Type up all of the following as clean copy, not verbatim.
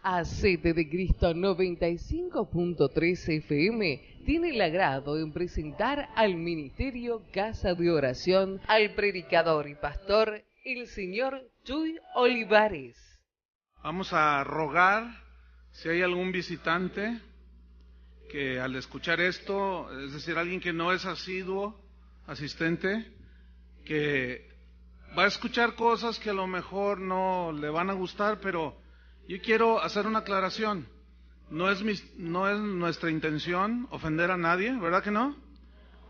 Hacete de Cristo 95.3 FM tiene el agrado en presentar al Ministerio Casa de Oración al predicador y pastor, el señor Chuy Olivares. Vamos a rogar si hay algún visitante que al escuchar esto, es decir, alguien que no es asiduo, asistente, que va a escuchar cosas que a lo mejor no le van a gustar, pero yo quiero hacer una aclaración. No es nuestra intención ofender a nadie, ¿verdad que no?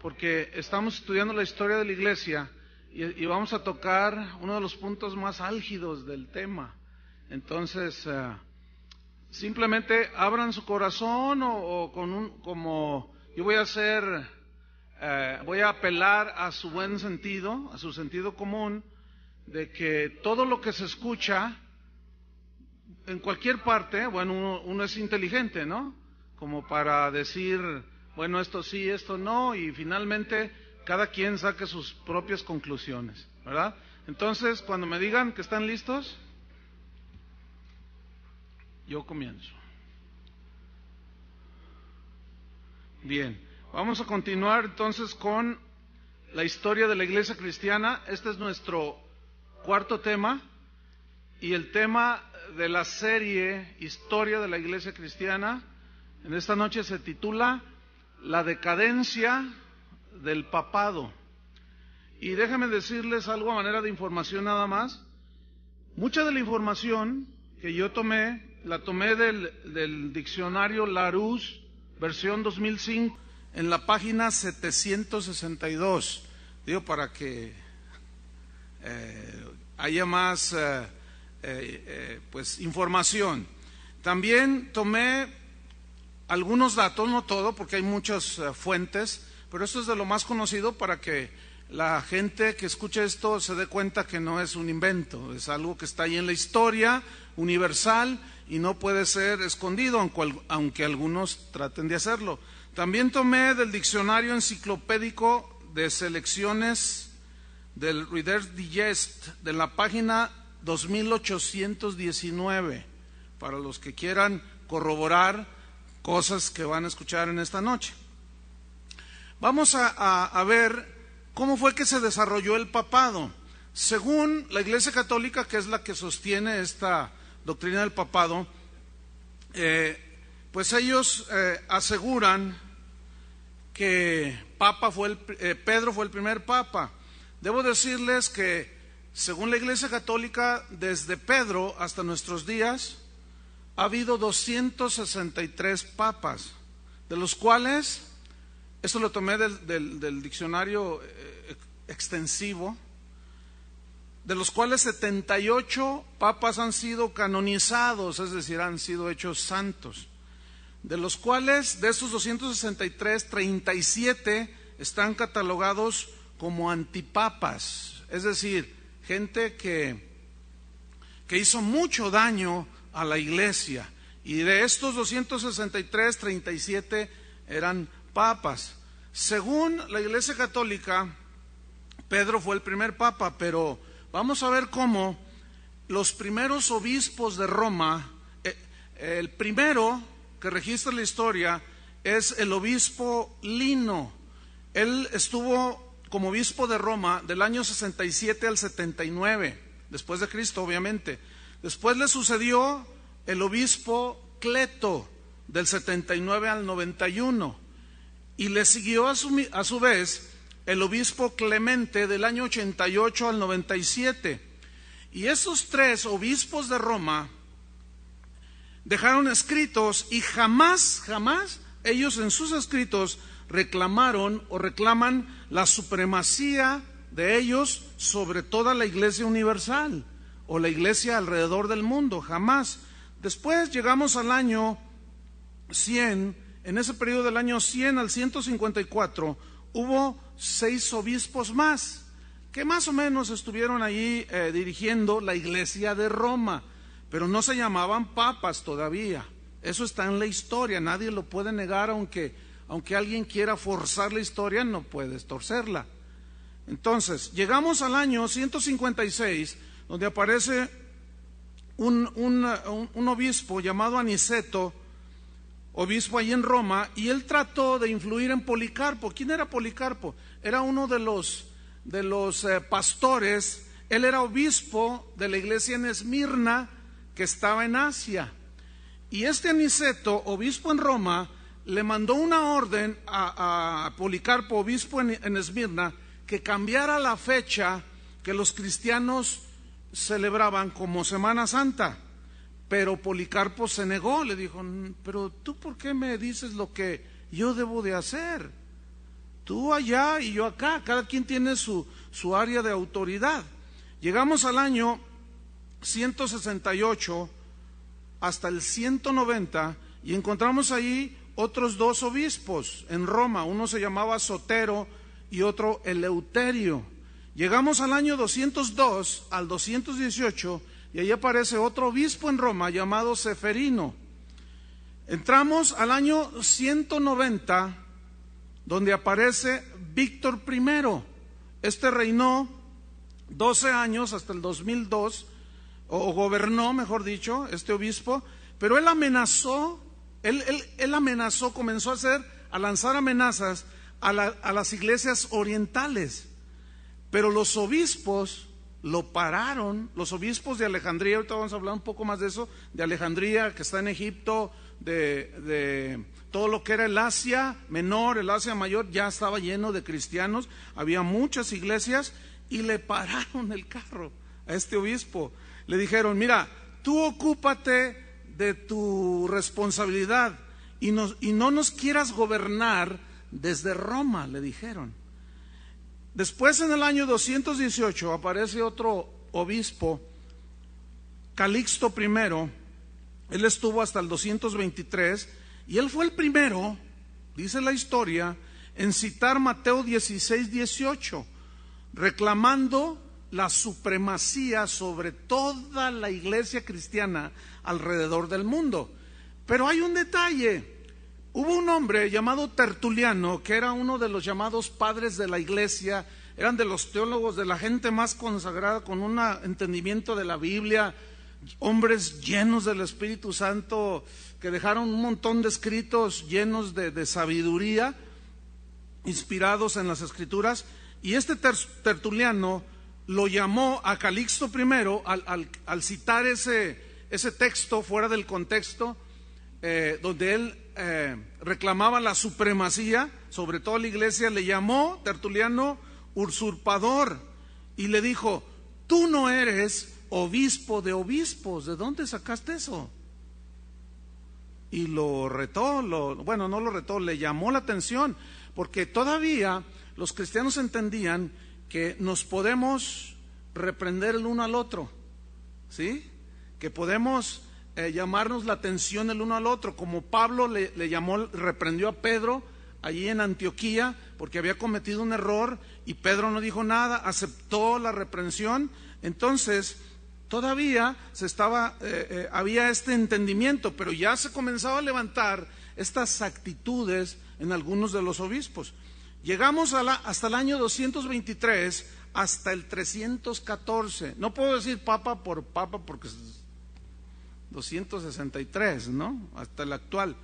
Porque estamos estudiando la historia de la iglesia y vamos a tocar uno de los puntos más álgidos del tema. Entonces, simplemente abran su corazón como yo voy a hacer, voy a apelar a su buen sentido, a su sentido común, de que todo lo que se escucha en cualquier parte, bueno, uno es inteligente, ¿no? Como para decir, bueno, esto sí, esto no, y finalmente cada quien saque sus propias conclusiones, ¿verdad? Entonces, cuando me digan que están listos, yo comienzo. Bien, vamos a continuar entonces con la historia de la iglesia cristiana. Este es nuestro cuarto tema, y el tema de la serie Historia de la Iglesia Cristiana en esta noche se titula La decadencia del papado. Y déjenme decirles algo a manera de información nada más. Mucha de la información que yo tomé, la tomé del diccionario Larousse, versión 2005, en la página 762. Digo, para que haya más pues información. También tomé algunos datos, no todo, porque hay muchas fuentes, pero esto es de lo más conocido para que la gente que escuche esto se dé cuenta que no es un invento, es algo que está ahí en la historia universal y no puede ser escondido, aunque algunos traten de hacerlo. También tomé del diccionario enciclopédico de selecciones del Reader's Digest, de la página 2819, para los que quieran corroborar cosas que van a escuchar en esta noche. Vamos a ver cómo fue que se desarrolló el papado. Según la Iglesia Católica, que es la que sostiene esta doctrina del papado, pues ellos aseguran que Pedro fue el primer papa. Debo decirles que según la Iglesia Católica, desde Pedro hasta nuestros días, ha habido 263 papas, de los cuales, esto lo tomé del diccionario extensivo, de los cuales 78 papas han sido canonizados, es decir, han sido hechos santos, de los cuales, de estos 263, 37 están catalogados como antipapas, es decir, gente que hizo mucho daño a la iglesia. Y de estos 263, 37 eran papas. Según la Iglesia Católica, Pedro fue el primer papa, pero vamos a ver cómo los primeros obispos de Roma, el primero que registra la historia es el obispo Lino. Él estuvo como obispo de Roma del año 67 al 79, después de Cristo, obviamente. Después le sucedió el obispo Cleto, del 79 al 91, y le siguió a su vez el obispo Clemente, del año 88 al 97. Y esos tres obispos de Roma dejaron escritos, y jamás ellos en sus escritos reclamaron o reclaman la supremacía de ellos sobre toda la iglesia universal o la iglesia alrededor del mundo, jamás. Después llegamos al año 100, en ese periodo del año 100 al 154 hubo 6 obispos más que más o menos estuvieron allí dirigiendo la iglesia de Roma, pero no se llamaban papas todavía. Eso está en la historia, nadie lo puede negar, aunque alguien quiera forzar la historia, no puedes torcerla. Entonces, llegamos al año 156, donde aparece un obispo llamado Aniceto, obispo ahí en Roma, y él trató de influir en Policarpo. ¿Quién era Policarpo? Era uno de los pastores. Él era obispo de la iglesia en Esmirna, que estaba en Asia. Y este Aniceto, obispo en Roma, le mandó una orden a Policarpo, obispo en Esmirna, que cambiara la fecha que los cristianos celebraban como Semana Santa. Pero Policarpo se negó, le dijo: pero tú, ¿por qué me dices lo que yo debo de hacer? Tú allá y yo acá, cada quien tiene su área de autoridad. Llegamos al año 168 hasta el 190 y encontramos ahí otros dos obispos en Roma. Uno se llamaba Sotero y otro Eleuterio. Llegamos al año 202 al 218 y ahí aparece otro obispo en Roma llamado Seferino. Entramos al año 190, donde aparece Víctor I. Este reinó 12 años hasta el 2002, o gobernó, mejor dicho, este obispo, pero él amenazó, comenzó a lanzar amenazas a las iglesias orientales, pero los obispos lo pararon. Los obispos de Alejandría, ahorita vamos a hablar un poco más de eso, de Alejandría, que está en Egipto, de todo lo que era el Asia Menor, el Asia Mayor, ya estaba lleno de cristianos, había muchas iglesias, y le pararon el carro a este obispo. Le dijeron: mira, tú ocúpate de tu responsabilidad y no nos quieras gobernar desde Roma, le dijeron. Después, en el año 218, aparece otro obispo, Calixto I. Él estuvo hasta el 223 y él fue el primero, dice la historia, en citar Mateo 16:18, reclamando la supremacía sobre toda la iglesia cristiana alrededor del mundo. Pero hay un detalle. Hubo un hombre llamado Tertuliano, que era uno de los llamados padres de la iglesia, eran de los teólogos, de la gente más consagrada, con un entendimiento de la Biblia, hombres llenos del Espíritu Santo, que dejaron un montón de escritos llenos de sabiduría, inspirados en las Escrituras. Y este Tertuliano lo llamó a Calixto I al citar ese texto fuera del contexto, donde él reclamaba la supremacía sobre toda la iglesia. Le llamó Tertuliano usurpador y le dijo: tú no eres obispo de obispos, ¿de dónde sacaste eso? Y lo retó, no lo retó, le llamó la atención, porque todavía los cristianos entendían que nos podemos reprender el uno al otro, ¿sí? Que podemos llamarnos la atención el uno al otro, como Pablo reprendió a Pedro allí en Antioquía porque había cometido un error y Pedro no dijo nada, aceptó la reprensión. Entonces todavía había este entendimiento, pero ya se comenzaba a levantar estas actitudes en algunos de los obispos. Llegamos hasta el año 223 hasta el 314. No puedo decir papa por papa porque 263, ¿no? Hasta el actual.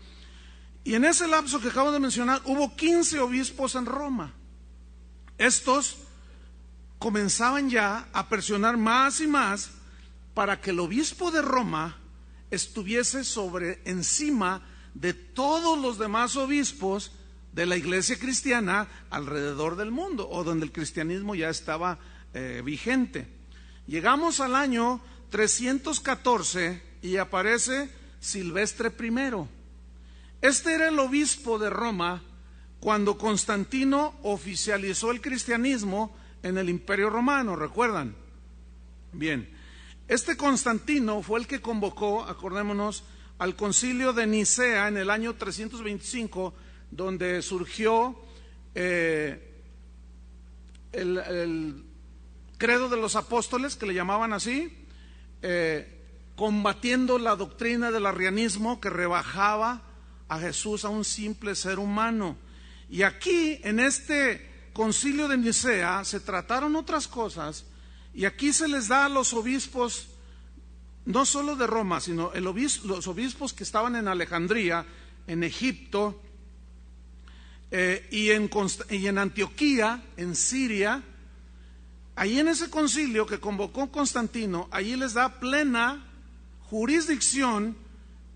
Y en ese lapso que acabo de mencionar, hubo 15 obispos en Roma. Estos comenzaban ya a presionar más y más para que el obispo de Roma estuviese encima de todos los demás obispos de la iglesia cristiana alrededor del mundo, o donde el cristianismo ya estaba vigente. Llegamos al año 314 y aparece Silvestre I. Este era el obispo de Roma cuando Constantino oficializó el cristianismo en el Imperio Romano, ¿recuerdan? Bien, este Constantino fue el que convocó, acordémonos, al concilio de Nicea en el año 325, donde surgió el credo de los apóstoles, que le llamaban así, combatiendo la doctrina del arrianismo que rebajaba a Jesús a un simple ser humano. Y aquí, en este concilio de Nicea, se trataron otras cosas, y aquí se les da a los obispos no solo de Roma, sino los obispos que estaban en Alejandría, en Egipto, y en Antioquía, en Siria. Ahí en ese concilio que convocó Constantino, allí les da plena jurisdicción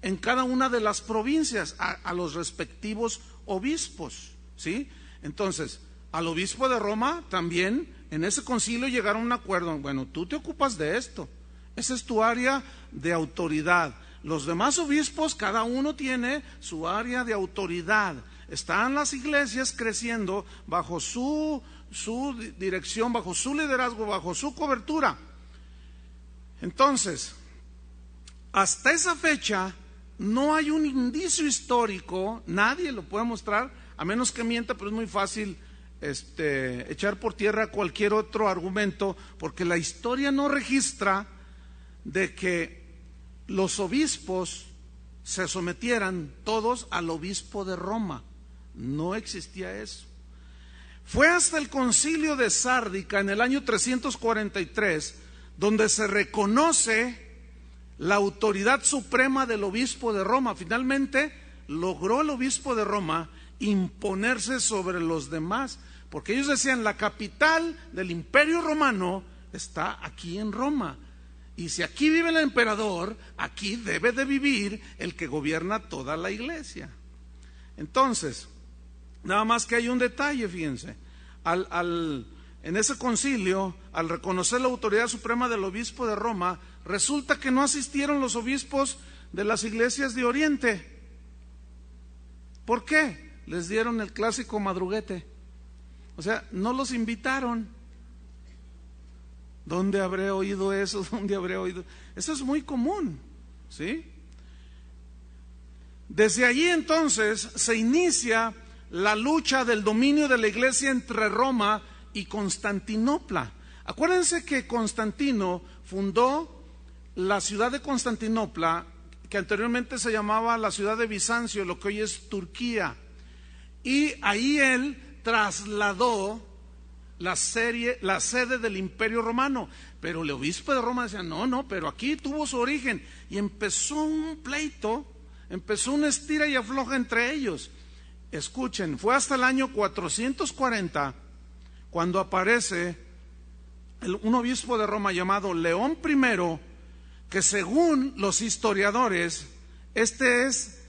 en cada una de las provincias a los respectivos obispos, ¿sí? Entonces, al obispo de Roma también en ese concilio llegaron a un acuerdo. Bueno, tú te ocupas de esto, esa es tu área de autoridad. Los demás obispos, cada uno tiene su área de autoridad. Están las iglesias creciendo bajo su dirección, bajo su liderazgo, bajo su cobertura. Entonces, hasta esa fecha no hay un indicio histórico, nadie lo puede mostrar, a menos que mienta, pero es muy fácil echar por tierra cualquier otro argumento, porque la historia no registra de que los obispos se sometieran todos al obispo de Roma. No existía eso. Fue hasta el concilio de Sárdica en el año 343 donde se reconoce la autoridad suprema del obispo de Roma. Finalmente logró el obispo de Roma imponerse sobre los demás, porque ellos decían: la capital del imperio romano está aquí en Roma, y si aquí vive el emperador, aquí debe de vivir el que gobierna toda la iglesia. Entonces, nada más que hay un detalle, fíjense, en ese concilio, al reconocer la autoridad suprema del obispo de Roma, resulta que no asistieron los obispos de las iglesias de Oriente. ¿Por qué? Les dieron el clásico madruguete. O sea, no los invitaron. ¿Dónde habré oído eso? ¿Dónde habré oído? Eso es muy común, ¿sí? Desde allí entonces se inicia la lucha del dominio de la iglesia entre Roma y Constantinopla. Acuérdense que Constantino fundó la ciudad de Constantinopla, que anteriormente se llamaba la ciudad de Bizancio, lo que hoy es Turquía, y ahí él trasladó la sede del imperio romano. Pero el obispo de Roma decía: no, pero aquí tuvo su origen, y empezó un pleito, empezó una estira y afloja entre ellos. Escuchen, fue hasta el año 440 cuando aparece un obispo de Roma llamado León I, que según los historiadores, este es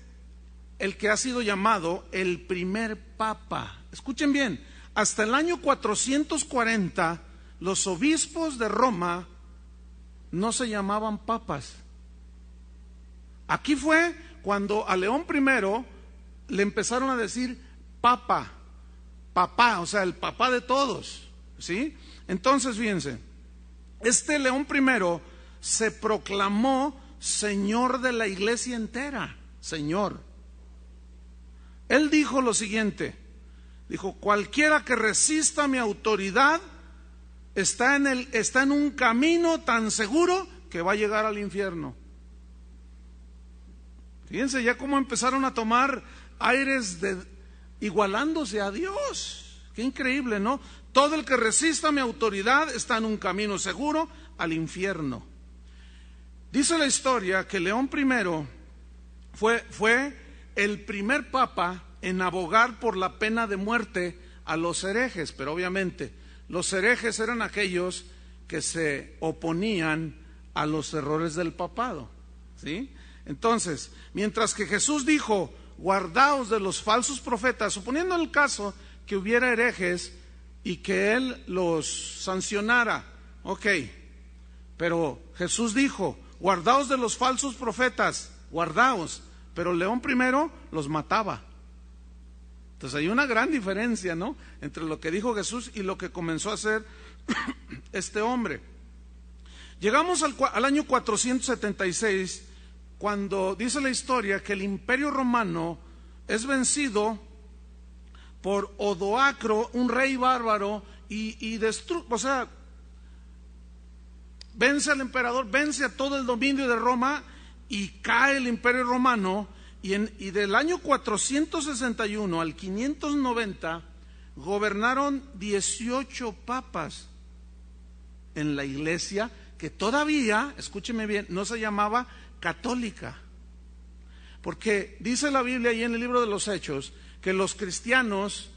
el que ha sido llamado el primer papa. Escuchen bien, hasta el año 440 los obispos de Roma no se llamaban papas. Aquí fue cuando a León I le empezaron a decir papá, o sea, el papá de todos, ¿sí? Entonces, fíjense, este León I se proclamó señor de la iglesia entera, señor. Él dijo lo siguiente, dijo: cualquiera que resista mi autoridad está en un camino tan seguro que va a llegar al infierno. Fíjense ya cómo empezaron a tomar aires igualándose a Dios. Qué increíble, ¿no? Todo el que resista mi autoridad está en un camino seguro al infierno. Dice la historia que León I fue el primer papa en abogar por la pena de muerte a los herejes, pero obviamente los herejes eran aquellos que se oponían a los errores del papado, ¿sí? Entonces, mientras que Jesús dijo: guardaos de los falsos profetas, suponiendo el caso que hubiera herejes y que él los sancionara, ok, pero Jesús dijo: guardaos de los falsos profetas, guardaos, pero León I los mataba. Entonces hay una gran diferencia, ¿no?, entre lo que dijo Jesús y lo que comenzó a hacer este hombre. Llegamos al año 476, cuando dice la historia que el imperio romano es vencido por Odoacro, un rey bárbaro, o sea, vence al emperador, vence a todo el dominio de Roma y cae el imperio romano. Y del año 461 al 590 gobernaron 18 papas en la iglesia que todavía, escúcheme bien, no se llamaba católica. Porque dice la Biblia ahí en el libro de los Hechos que los cristianos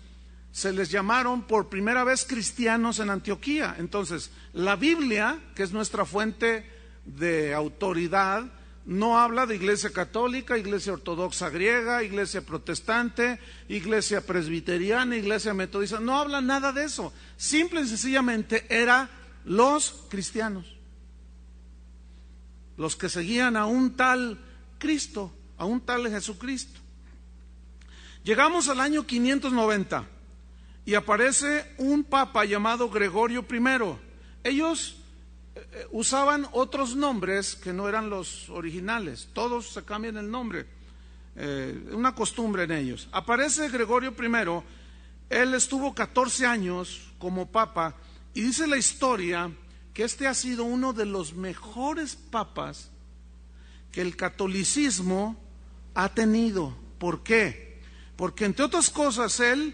se les llamaron por primera vez cristianos en Antioquía. Entonces, la Biblia, que es nuestra fuente de autoridad, no habla de iglesia católica, iglesia ortodoxa griega, iglesia protestante, iglesia presbiteriana, iglesia metodista. No habla nada de eso. Simple y sencillamente era los cristianos, los que seguían a un tal Cristo, a un tal Jesucristo. Llegamos al año 590 y aparece un papa llamado Gregorio I. Ellos usaban otros nombres que no eran los originales. Todos se cambian el nombre, una costumbre en ellos. Aparece Gregorio I. Él estuvo 14 años como papa y dice la historia que este ha sido uno de los mejores papas que el catolicismo ha tenido. ¿Por qué? Porque entre otras cosas él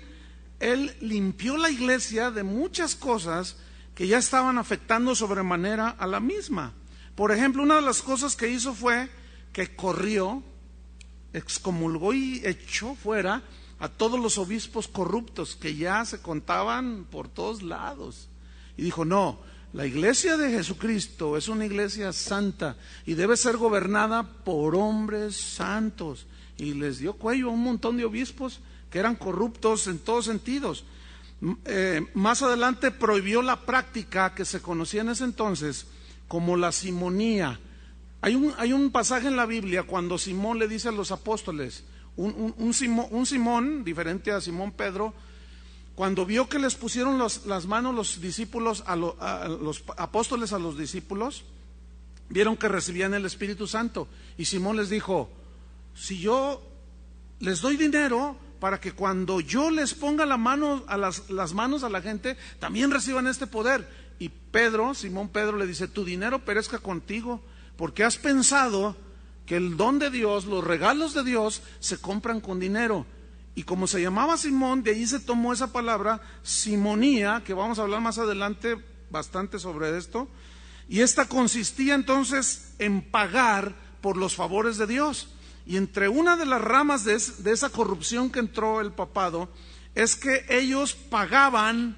limpió la iglesia de muchas cosas que ya estaban afectando sobremanera a la misma. Por ejemplo, una de las cosas que hizo fue que corrió, excomulgó y echó fuera a todos los obispos corruptos que ya se contaban por todos lados. Y dijo, no, la iglesia de Jesucristo es una iglesia santa y debe ser gobernada por hombres santos. Y les dio cuello a un montón de obispos que eran corruptos en todos sentidos. Más adelante prohibió la práctica que se conocía en ese entonces como la simonía. Hay un pasaje en la Biblia cuando Simón le dice a los apóstoles, un Simón, diferente a Simón Pedro, cuando vio que les pusieron las manos los discípulos, los apóstoles a los discípulos, vieron que recibían el Espíritu Santo. Y Simón les dijo, si yo les doy dinero para que cuando yo les ponga las manos a la gente, también reciban este poder. Y Simón Pedro le dice, tu dinero perezca contigo, porque has pensado que el don de Dios, los regalos de Dios, se compran con dinero. Y como se llamaba Simón, de ahí se tomó esa palabra, simonía, que vamos a hablar más adelante bastante sobre esto. Y esta consistía entonces en pagar por los favores de Dios. Y entre una de las ramas de esa corrupción que entró el papado es que ellos pagaban,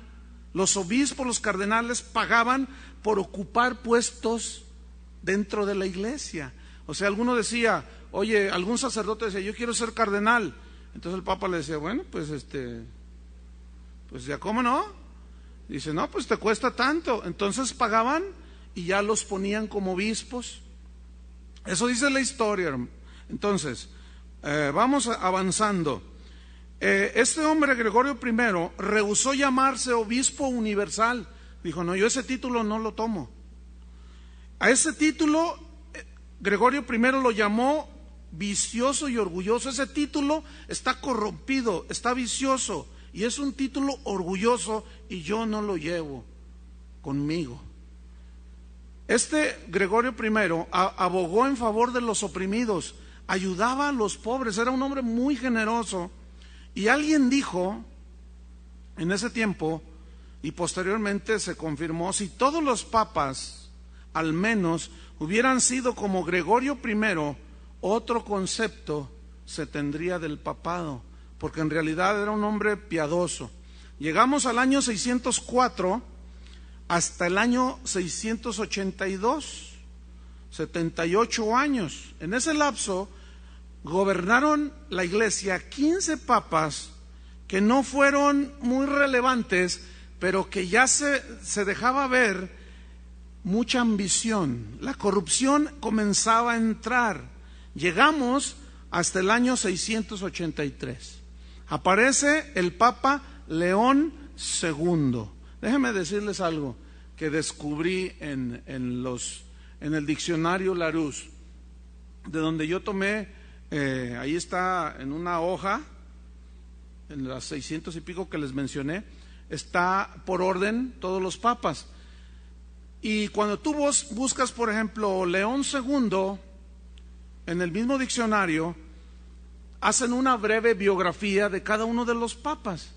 los obispos, los cardenales pagaban por ocupar puestos dentro de la iglesia. O sea, alguno decía, oye, algún sacerdote decía, yo quiero ser cardenal. Entonces el papa le decía, bueno, pues ya, ¿cómo no? Dice, no, pues te cuesta tanto. Entonces pagaban y ya los ponían como obispos. Eso dice la historia, hermano. Entonces, vamos avanzando. Este hombre, Gregorio I, rehusó llamarse obispo universal. Dijo, no, yo ese título no lo tomo. A ese título, Gregorio I lo llamó vicioso y orgulloso. Ese título está corrompido, está vicioso, y es un título orgulloso, y yo no lo llevo conmigo. Este Gregorio I abogó en favor de los oprimidos, ayudaba a los pobres, era un hombre muy generoso. Y alguien dijo en ese tiempo, y posteriormente se confirmó, si todos los papas al menos hubieran sido como Gregorio I, otro concepto se tendría del papado, porque en realidad era un hombre piadoso. Llegamos al año 604 hasta el año 682, 78 años. En ese lapso gobernaron la iglesia 15 papas que no fueron muy relevantes, pero que ya se dejaba ver mucha ambición. La corrupción comenzaba a entrar. Llegamos hasta el año 683. Aparece el Papa León II. Déjenme decirles algo que descubrí en el diccionario Larousse, de donde yo tomé, ahí está en una hoja, en las 600 y pico que les mencioné, está por orden todos los papas. Y cuando tú buscas, por ejemplo, León II, en el mismo diccionario, hacen una breve biografía de cada uno de los papas.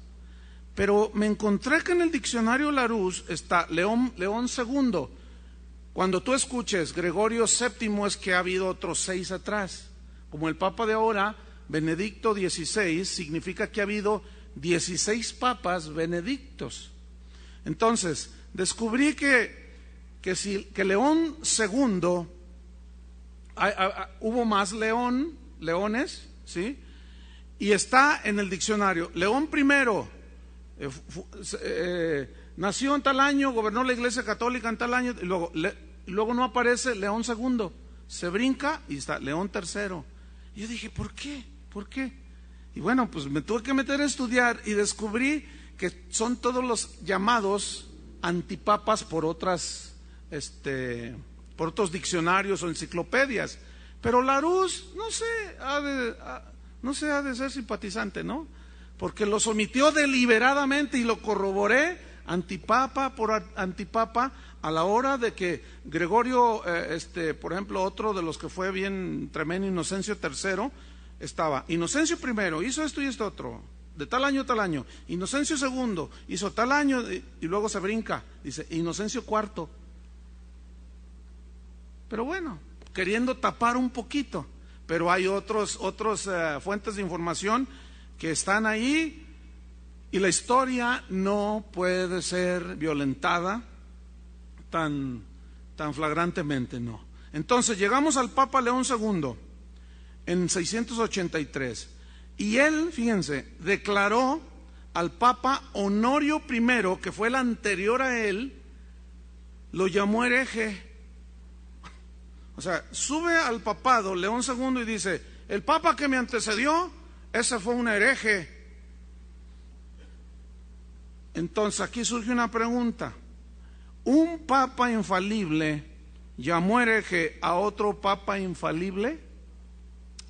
Pero me encontré que en el diccionario Larousse está León II, Cuando tú escuches Gregorio VII es que ha habido otros 6 atrás. Como el Papa de ahora, Benedicto XVI, significa que ha habido 16 papas benedictos. Entonces, descubrí que León II, hubo más leones, ¿sí? Y está en el diccionario. León I nació en tal año, gobernó la Iglesia Católica en tal año, y luego no aparece León II. Se brinca y está León III. Y yo dije, ¿por qué? ¿Por qué? Y bueno, pues me tuve que meter a estudiar y descubrí que son todos los llamados antipapas por otros diccionarios o enciclopedias. Pero Larousse, no sé, ha de ser simpatizante, ¿no? Porque los omitió deliberadamente y lo corroboré antipapa por antipapa a la hora de que Gregorio, por ejemplo, otro de los que fue bien tremendo, Inocencio III, estaba Inocencio I, hizo esto y esto otro, de tal año a tal año. Inocencio II hizo tal año y luego se brinca, dice Inocencio IV. Pero bueno, queriendo tapar un poquito, pero hay otros fuentes de información que están ahí y la historia no puede ser violentada tan flagrantemente, no. Entonces llegamos al Papa León II en 683 y él, fíjense, declaró al Papa Honorio I, que fue el anterior a él, lo llamó hereje. O sea, sube al papado León II y dice, el Papa que me antecedió, ese fue un hereje. Entonces aquí surge una pregunta. ¿Un Papa infalible llamó hereje a otro Papa infalible?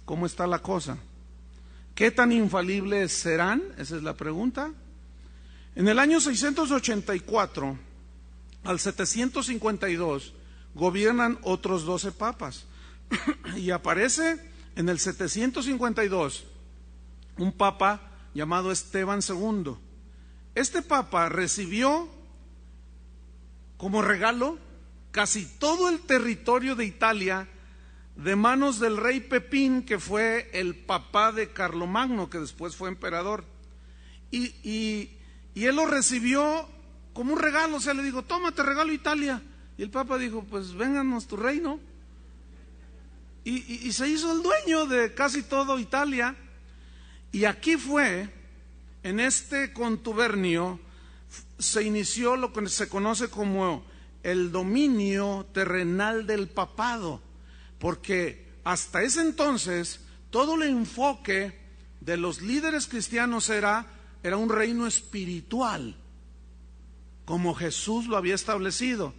¿Cómo está la cosa? ¿Qué tan infalibles serán? Esa es la pregunta. En el año 684 al 752 gobiernan otros 12 papas. Y aparece en el 752 un papa llamado Esteban II. Este papa recibió como regalo casi todo el territorio de Italia de manos del rey Pepín, que fue el papá de Carlomagno, que después fue emperador. Y él lo recibió como un regalo, o sea, le dijo, toma, te regalo Italia. Y el Papa dijo, pues vénganos tu reino. Y se hizo el dueño de casi todo Italia. Y aquí fue, en este contubernio, se inició lo que se conoce como el dominio terrenal del papado. Porque hasta ese entonces, todo el enfoque de los líderes cristianos era un reino espiritual, como Jesús lo había establecido.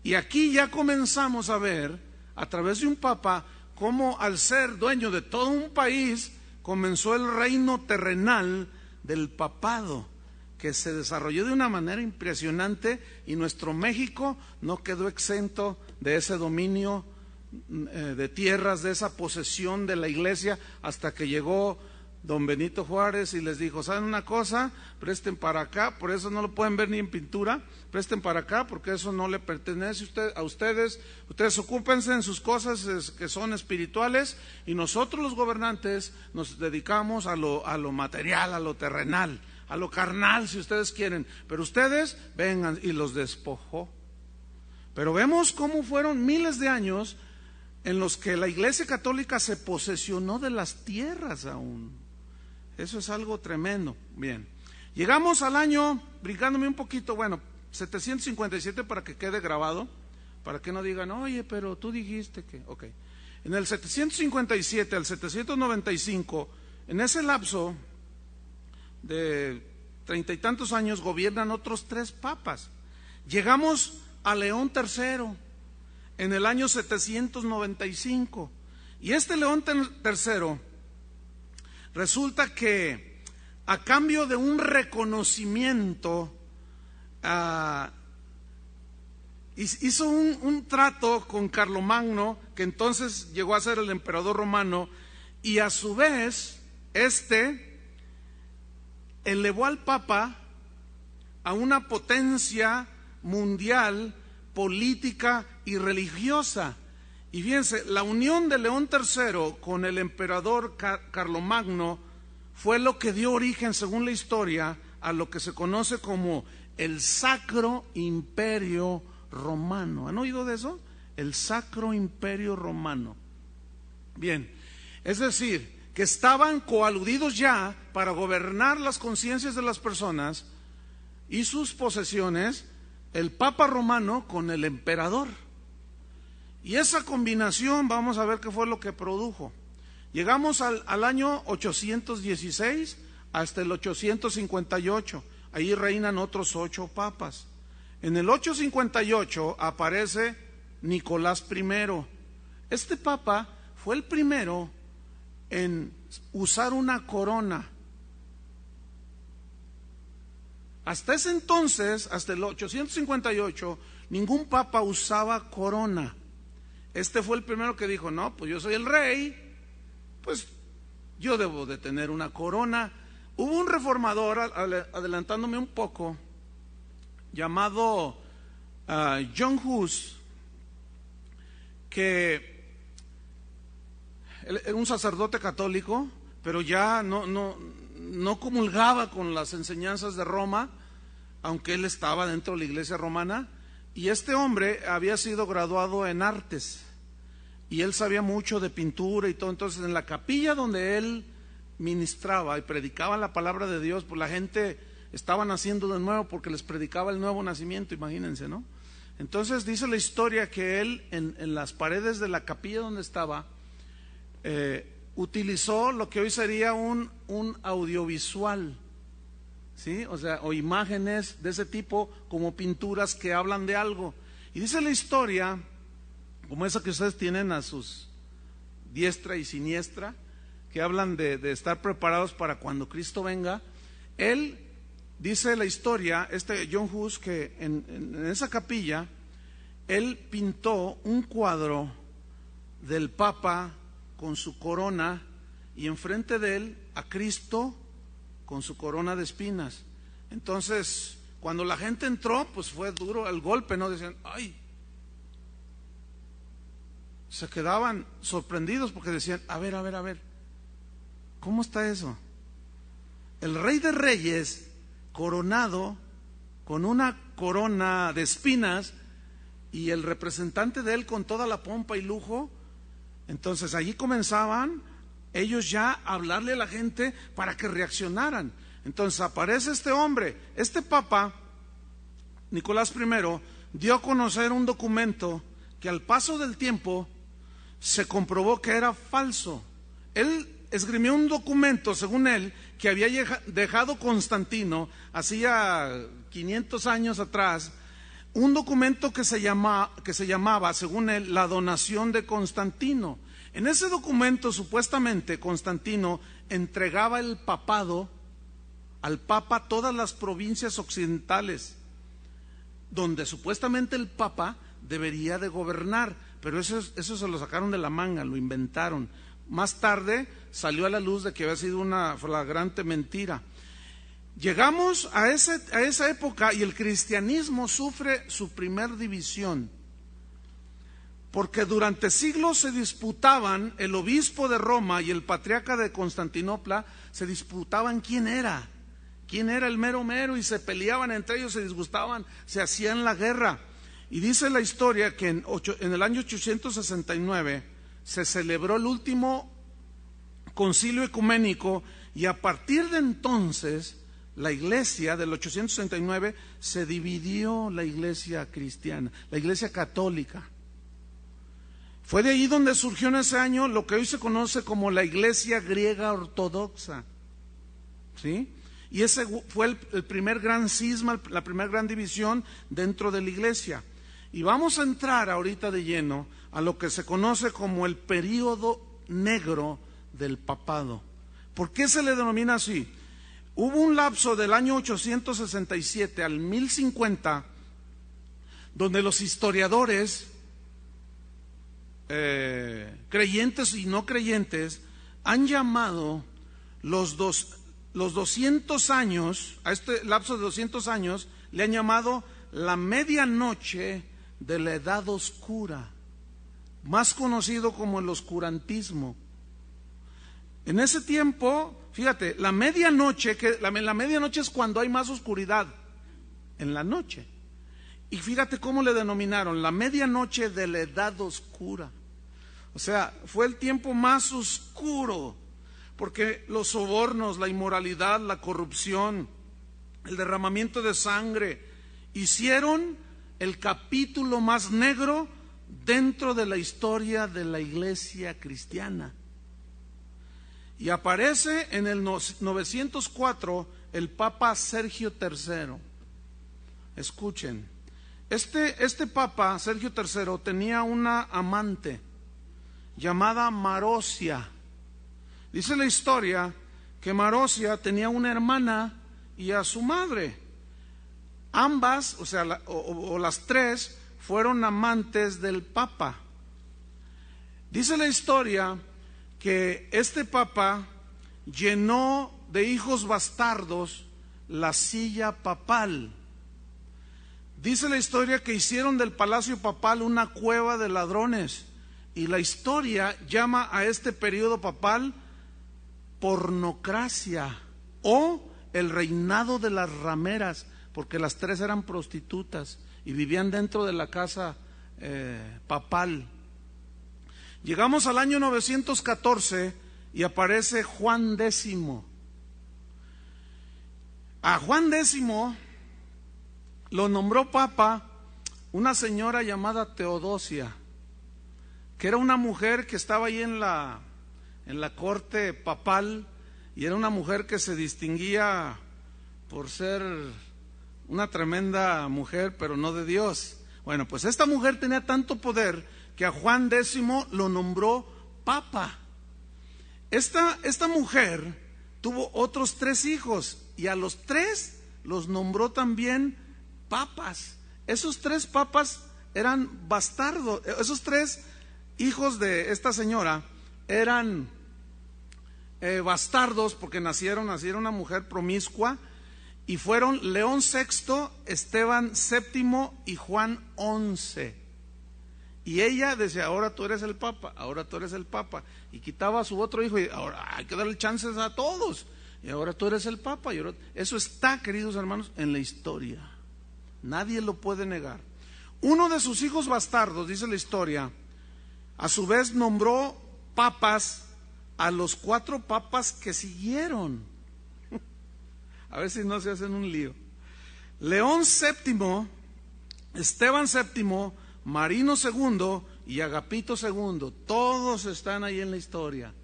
Y aquí ya comenzamos a ver, a través de un papa, cómo al ser dueño de todo un país, comenzó el reino terrenal del papado, que se desarrolló de una manera impresionante, y nuestro México no quedó exento de ese dominio de tierras, de esa posesión de la iglesia, hasta que llegó don Benito Juárez y les dijo, ¿saben una cosa? Presten para acá, por eso no lo pueden ver ni en pintura, presten para acá porque eso no le pertenece a ustedes, ustedes ocúpense en sus cosas que son espirituales, y nosotros los gobernantes nos dedicamos a lo material, a lo terrenal, a lo carnal si ustedes quieren, pero ustedes vengan, y los despojó. Pero vemos cómo fueron miles de años en los que la Iglesia Católica se posesionó de las tierras aún. Eso es algo tremendo. Bien, llegamos al año, brincándome un poquito, 757 para que quede grabado, para que no digan, oye, pero tú dijiste que, ok. En el 757 al 795, en ese lapso de 30 y tantos años, gobiernan otros 3 papas. Llegamos a León III en el año 795, y este León III resulta que a cambio de un reconocimiento hizo un trato con Carlomagno, que entonces llegó a ser el emperador romano, y a su vez elevó al Papa a una potencia mundial política y religiosa. Y fíjense, la unión de León III con el emperador Carlomagno fue lo que dio origen, según la historia, a lo que se conoce como el Sacro Imperio Romano. ¿Han oído de eso? El Sacro Imperio Romano. Bien, es decir, que estaban coaludidos ya para gobernar las conciencias de las personas y sus posesiones, el Papa Romano con el emperador. Y esa combinación, vamos a ver qué fue lo que produjo. Llegamos al año 816 hasta el 858. Ahí reinan otros 8 papas. En el 858 aparece Nicolás I. Este papa fue el primero en usar una corona. Hasta ese entonces, hasta el 858, ningún papa usaba corona. Este fue el primero que dijo, no, pues yo soy el rey, pues yo debo de tener una corona. Hubo un reformador, adelantándome un poco, llamado John Hus, que era un sacerdote católico, pero ya no comulgaba con las enseñanzas de Roma, aunque él estaba dentro de la iglesia romana. Y este hombre había sido graduado en artes y él sabía mucho de pintura y todo. Entonces, en la capilla donde él ministraba y predicaba la palabra de Dios, pues la gente estaba naciendo de nuevo porque les predicaba el nuevo nacimiento, imagínense, ¿no? Entonces dice la historia que él en las paredes de la capilla donde estaba utilizó lo que hoy sería un audiovisual, ¿sí? O sea, o imágenes de ese tipo, como pinturas que hablan de algo. Y dice la historia, como esa que ustedes tienen a sus diestra y siniestra, que hablan de estar preparados para cuando Cristo venga. Él, dice la historia, John Hus, que en esa capilla, él pintó un cuadro del Papa con su corona y enfrente de él a Cristo con su corona de espinas. Entonces, cuando la gente entró, pues fue duro el golpe, ¿no? Decían, ¡ay! Se quedaban sorprendidos porque decían, a ver, ¿cómo está eso? El Rey de Reyes coronado con una corona de espinas y el representante de él con toda la pompa y lujo. Entonces allí comenzaban ellos ya a hablarle a la gente para que reaccionaran. Entonces aparece este hombre, este papa, Nicolás I, dio a conocer un documento que al paso del tiempo se comprobó que era falso. Él esgrimió un documento, según él, que había dejado Constantino hacía 500 años atrás, un documento que se llamaba, según él, la donación de Constantino. En ese documento, supuestamente, Constantino entregaba el papado al Papa todas las provincias occidentales, donde supuestamente el Papa debería de gobernar, pero eso se lo sacaron de la manga, lo inventaron. Más tarde salió a la luz de que había sido una flagrante mentira. Llegamos a esa época y el cristianismo sufre su primer división, porque durante siglos se disputaban, el obispo de Roma y el patriarca de Constantinopla se disputaban quién era el mero mero, y se peleaban entre ellos, se disgustaban, se hacían la guerra. Y dice la historia que en el año 869 se celebró el último concilio ecuménico, y a partir de entonces la iglesia del 869 se dividió, la iglesia cristiana, la iglesia católica. Fue de ahí donde surgió en ese año lo que hoy se conoce como la iglesia griega ortodoxa, ¿sí? Y ese fue el primer gran cisma, la primera gran división dentro de la iglesia. Y vamos a entrar ahorita de lleno a lo que se conoce como el período negro del papado. ¿Por qué se le denomina así? Hubo un lapso del año 867 al 1050 donde los historiadores, creyentes y no creyentes, han llamado los 200 años, a este lapso de 200 años, le han llamado la medianoche de la Edad Oscura, más conocido como el oscurantismo. En ese tiempo, fíjate, la medianoche es cuando hay más oscuridad, en la noche. Y fíjate cómo le denominaron, la medianoche de la Edad Oscura. O sea, fue el tiempo más oscuro, porque los sobornos, la inmoralidad, la corrupción, el derramamiento de sangre, hicieron el capítulo más negro dentro de la historia de la iglesia cristiana. Y aparece en el 904 el Papa Sergio III. Escuchen, este Papa Sergio III tenía una amante llamada Marosia. Dice la historia que Marosia tenía una hermana y a su madre. Ambas, o sea, las tres, fueron amantes del Papa. Dice la historia que este Papa llenó de hijos bastardos la silla papal. Dice la historia que hicieron del palacio papal una cueva de ladrones, y la historia llama a este periodo papal pornocracia o el reinado de las rameras, porque las tres eran prostitutas y vivían dentro de la casa papal. Llegamos al año 914 y aparece Juan X. A Juan X lo nombró papa una señora llamada Teodosia, que era una mujer que estaba ahí en la corte papal, y era una mujer que se distinguía por ser una tremenda mujer, pero no de Dios. Bueno, pues esta mujer tenía tanto poder que a Juan X lo nombró papa. Esta mujer tuvo otros 3 hijos, y a los 3 los nombró también papas. Esos 3 papas eran bastardos. Esos 3 hijos de esta señora eran bastardos, porque nacieron una mujer promiscua, y fueron León VI, Esteban VII y Juan XI. Y ella decía, ahora tú eres el papa, ahora tú eres el papa, y quitaba a su otro hijo, y ahora hay que darle chances a todos, y ahora tú eres el papa. Eso está, queridos hermanos, en la historia, nadie lo puede negar. Uno de sus hijos bastardos, dice la historia, a su vez nombró papas a los 4 papas que siguieron. A ver si no se hacen un lío. León VII, Esteban VII, Marino II y Agapito II. Todos están ahí en la historia.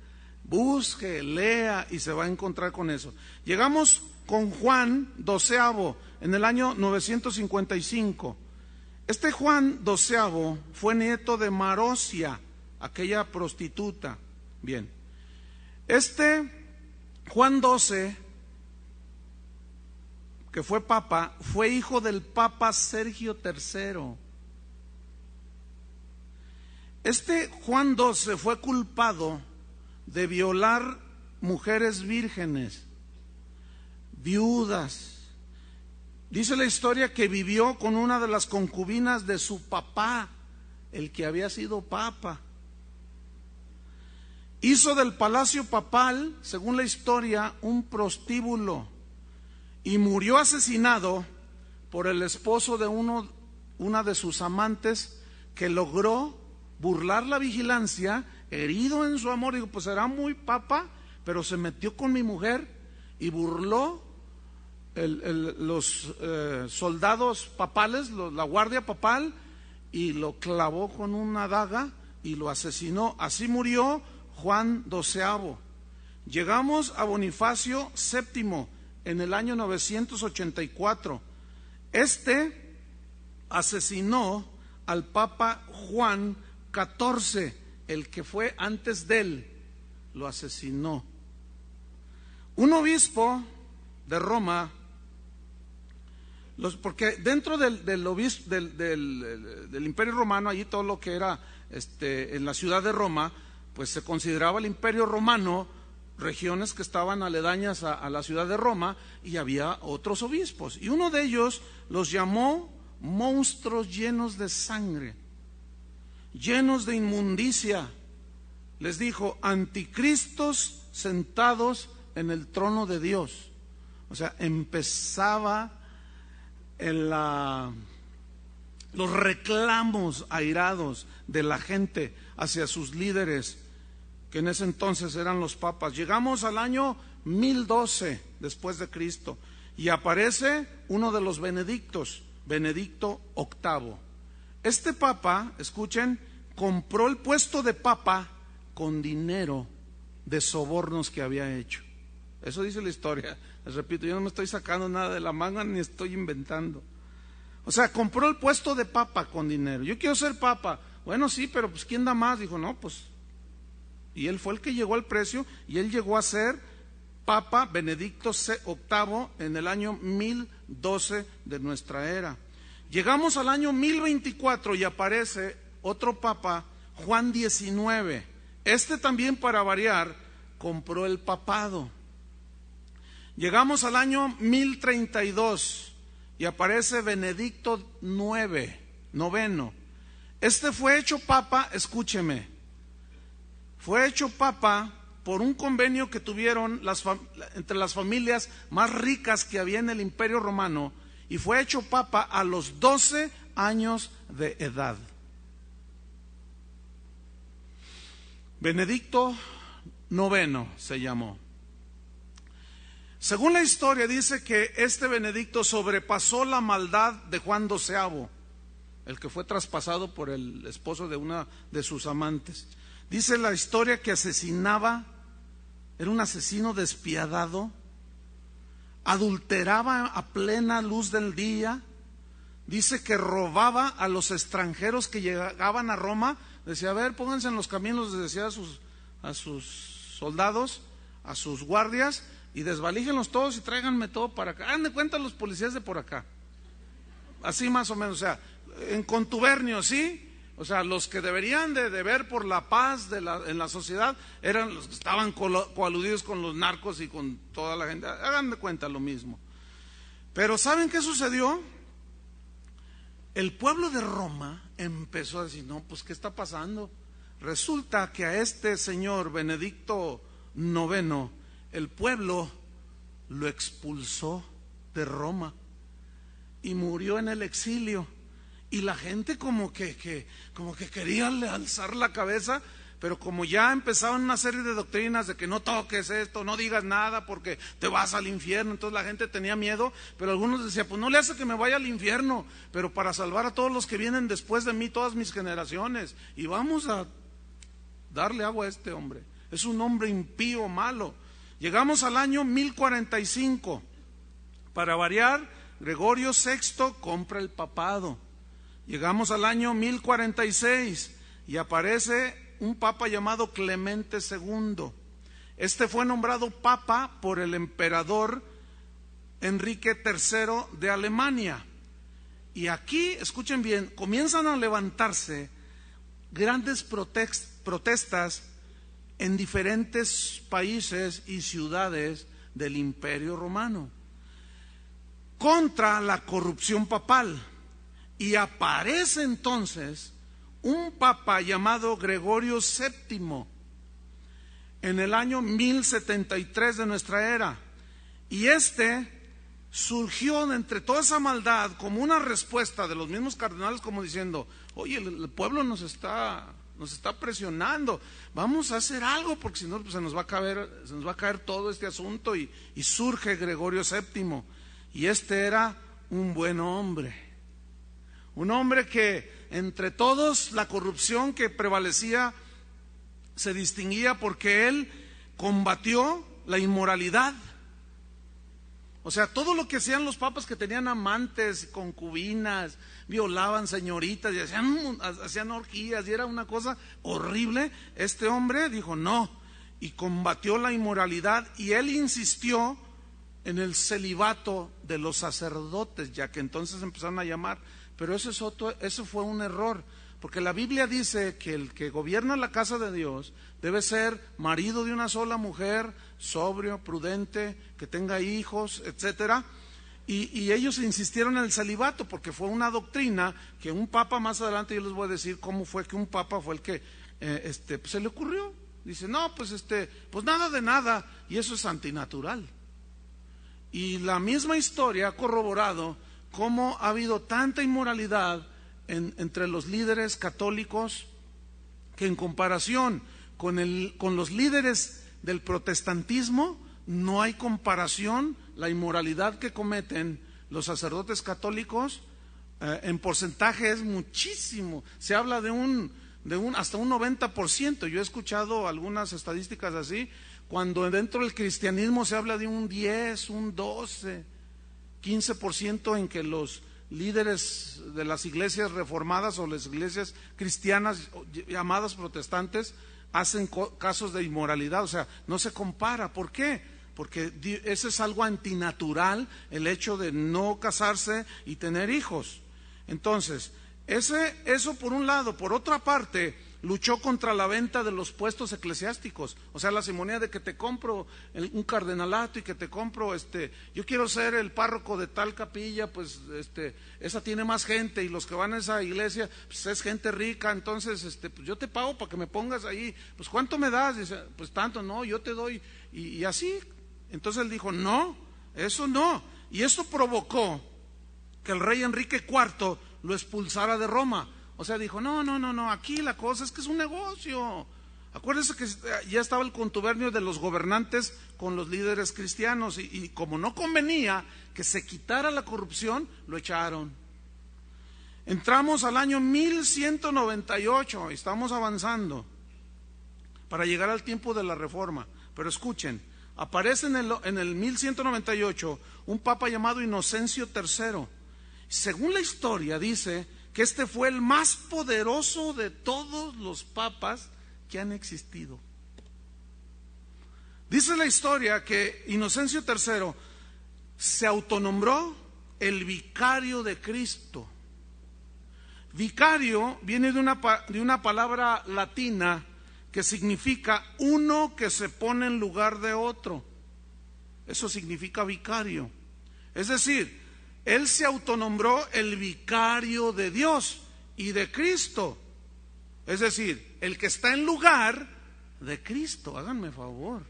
Busque, lea y se va a encontrar con eso. Llegamos con Juan XII en el año 955. Este Juan XII fue nieto de Marosia, aquella prostituta. Bien, este Juan XII, que fue papa, fue hijo del Papa Sergio III. Este Juan XII fue culpado de violar mujeres vírgenes, viudas. Dice la historia que vivió con una de las concubinas de su papá, el que había sido papa. Hizo del palacio papal, según la historia, un prostíbulo, y murió asesinado por el esposo de una de sus amantes, que logró burlar la vigilancia, herido en su amor. Digo, pues era muy papa, pero se metió con mi mujer y burló los soldados papales, la guardia papal, y lo clavó con una daga y lo asesinó. Así murió Juan XII. Llegamos a Bonifacio VII en el año 984. Este asesinó al Papa Juan XIV, el que fue antes de él, lo asesinó. Un obispo de Roma, porque dentro del Imperio Romano, allí todo lo que era en la ciudad de Roma, pues se consideraba el Imperio Romano, regiones que estaban aledañas a la ciudad de Roma, y había otros obispos, y uno de ellos los llamó monstruos llenos de sangre, llenos de inmundicia. Les dijo, anticristos sentados en el trono de Dios. O sea, empezaba los reclamos airados de la gente hacia sus líderes, que en ese entonces eran los papas. Llegamos al año 1012 después de Cristo y aparece uno de los benedictos, Benedicto VIII. Este papa, escuchen, compró el puesto de papa con dinero de sobornos que había hecho. Eso dice la historia. Les repito, yo no me estoy sacando nada de la manga ni estoy inventando. O sea, compró el puesto de papa con dinero. Yo quiero ser papa. Bueno, sí, pero pues ¿quién da más? Dijo, no, pues. Y él fue el que llegó al precio y él llegó a ser Papa Benedicto VIII en el año 1012 de nuestra era. Llegamos al año 1024 y aparece otro papa, Juan XIX. Este también, para variar, compró el papado. Llegamos al año 1032 y aparece Benedicto IX. Este fue hecho papa, escúcheme, fue hecho papa por un convenio que tuvieron entre las familias más ricas que había en el Imperio Romano, y fue hecho papa a los 12 años de edad. Benedicto IX se llamó. Según la historia dice que este Benedicto sobrepasó la maldad de Juan XII, el que fue traspasado por el esposo de una de sus amantes. Dice la historia que asesinaba, era un asesino despiadado, adulteraba a plena luz del día. Dice que robaba a los extranjeros que llegaban a Roma. Decía, a ver, pónganse en los caminos, les decía a sus soldados, a sus guardias, y desvalíjenlos todos y tráiganme todo para acá. Hagan de cuenta los policías de por acá. Así más o menos, o sea, en contubernio, ¿sí? O sea, los que deberían de ver por la paz en la sociedad eran los que estaban coaludidos con los narcos y con toda la gente. Hagan de cuenta lo mismo. Pero ¿saben qué sucedió? El pueblo de Roma empezó a decir, no, pues ¿qué está pasando? Resulta que a este señor Benedicto IX, el pueblo lo expulsó de Roma y murió en el exilio. Y la gente como que quería alzar la cabeza, pero como ya empezaban una serie de doctrinas de que no toques esto, no digas nada porque te vas al infierno, entonces la gente tenía miedo, pero algunos decían, pues no le hace que me vaya al infierno, pero para salvar a todos los que vienen después de mí, todas mis generaciones, y vamos a darle agua a este hombre. Es un hombre impío, malo. Llegamos al año 1045. Para variar, Gregorio VI compra el papado. Llegamos al año 1046 y aparece un papa llamado Clemente II. Este fue nombrado papa por el emperador Enrique III de Alemania. Y aquí, escuchen bien, comienzan a levantarse grandes protestas en diferentes países y ciudades del Imperio Romano contra la corrupción papal. Y aparece entonces un papa llamado Gregorio VII en el año 1073 de nuestra era. Y surgió de entre toda esa maldad como una respuesta de los mismos cardenales, como diciendo, oye, el pueblo nos está presionando, vamos a hacer algo porque si no pues se nos va a caer todo este asunto. Y surge Gregorio VII, y era un buen hombre. Un hombre que entre todos la corrupción que prevalecía se distinguía porque él combatió la inmoralidad. O sea, todo lo que hacían los papas, que tenían amantes, concubinas, violaban señoritas y hacían orgías y era una cosa horrible, este hombre dijo no y combatió la inmoralidad, y él insistió en el celibato de los sacerdotes, ya que entonces empezaron a llamar. Pero eso fue un error, porque la Biblia dice que el que gobierna la casa de Dios debe ser marido de una sola mujer, sobrio, prudente, que tenga hijos, etcétera. y ellos insistieron en el celibato porque fue una doctrina que un papa, más adelante yo les voy a decir cómo fue que un papa fue el que pues se le ocurrió. Dice, no, pues pues nada de nada, y eso es antinatural. Y la misma historia ha corroborado cómo ha habido tanta inmoralidad entre los líderes católicos, que en comparación con los líderes del protestantismo no hay comparación. La inmoralidad que cometen los sacerdotes católicos en porcentaje es muchísimo. Se habla de hasta un 90%. Yo he escuchado algunas estadísticas así, cuando dentro del cristianismo se habla de un 10, un 12, 15% en que los líderes de las iglesias reformadas o las iglesias cristianas llamadas protestantes hacen casos de inmoralidad. O sea, no se compara. ¿Por qué? Porque ese es algo antinatural, el hecho de no casarse y tener hijos. Entonces, eso por un lado. Por otra parte, luchó contra la venta de los puestos eclesiásticos. O sea, la simonía de que te compro un cardenalato y que te compro, yo quiero ser el párroco de tal capilla, pues esa tiene más gente, y los que van a esa iglesia, pues es gente rica, entonces pues yo te pago para que me pongas ahí. Pues ¿cuánto me das? Dice, pues tanto. No, yo te doy, y así. Entonces él dijo, no, eso no. Y esto provocó que el rey Enrique IV lo expulsara de Roma. O sea, dijo, no, aquí la cosa es que es un negocio. Acuérdense que ya estaba el contubernio de los gobernantes con los líderes cristianos, y como no convenía que se quitara la corrupción, lo echaron. Entramos al año 1198, estamos avanzando para llegar al tiempo de la Reforma. Pero escuchen, aparece en el 1198 un papa llamado Inocencio III. Según la historia dice que fue el más poderoso de todos los papas que han existido. Dice la historia que Inocencio III se autonombró el vicario de Cristo. Vicario viene de una palabra latina que significa uno que se pone en lugar de otro. Eso significa vicario. Es decir, él se autonombró el vicario de Dios y de Cristo. Es decir, el que está en lugar de Cristo. Háganme favor.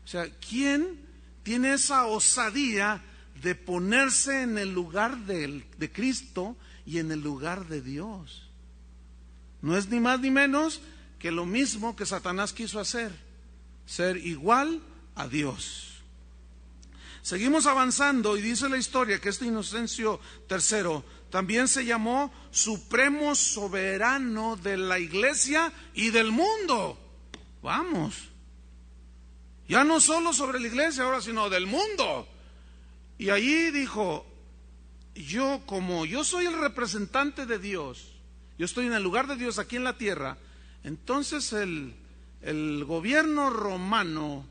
O sea, ¿quién tiene esa osadía de ponerse en el lugar de Cristo y en el lugar de Dios? No es ni más ni menos que lo mismo que Satanás quiso hacer, ser igual a Dios. Seguimos avanzando y dice la historia que Inocencio III también se llamó supremo soberano de la iglesia y del mundo. Vamos, ya no solo sobre la iglesia ahora, sino del mundo. Y allí dijo, como yo soy el representante de Dios, yo estoy en el lugar de Dios aquí en la tierra, entonces el gobierno romano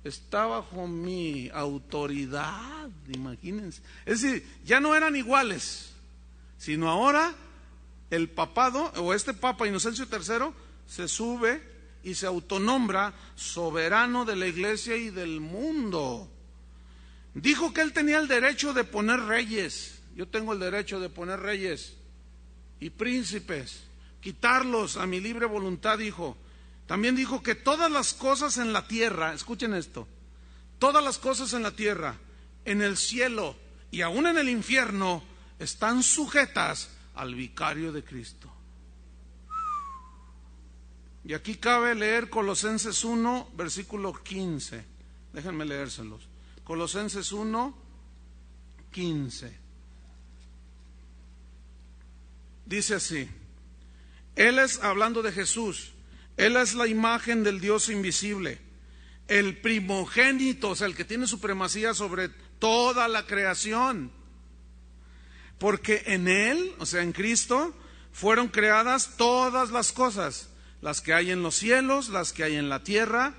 está bajo mi autoridad, imagínense. Es decir, ya no eran iguales, sino ahora el papado, o papa Inocencio III, se sube y se autonombra soberano de la iglesia y del mundo. Dijo que él tenía el derecho de poner reyes. Yo tengo el derecho de poner reyes y príncipes, quitarlos a mi libre voluntad, dijo. También dijo que todas las cosas en la tierra, escuchen esto, todas las cosas en la tierra, en el cielo y aún en el infierno, están sujetas al vicario de Cristo. Y aquí cabe leer Colosenses 1, versículo 15. Déjenme leérselos. Colosenses 1, 15. Dice así, Él es, hablando de Jesús, Él es la imagen del Dios invisible, el primogénito, o sea, el que tiene supremacía sobre toda la creación. Porque en Él, o sea, en Cristo, fueron creadas todas las cosas, las que hay en los cielos, las que hay en la tierra,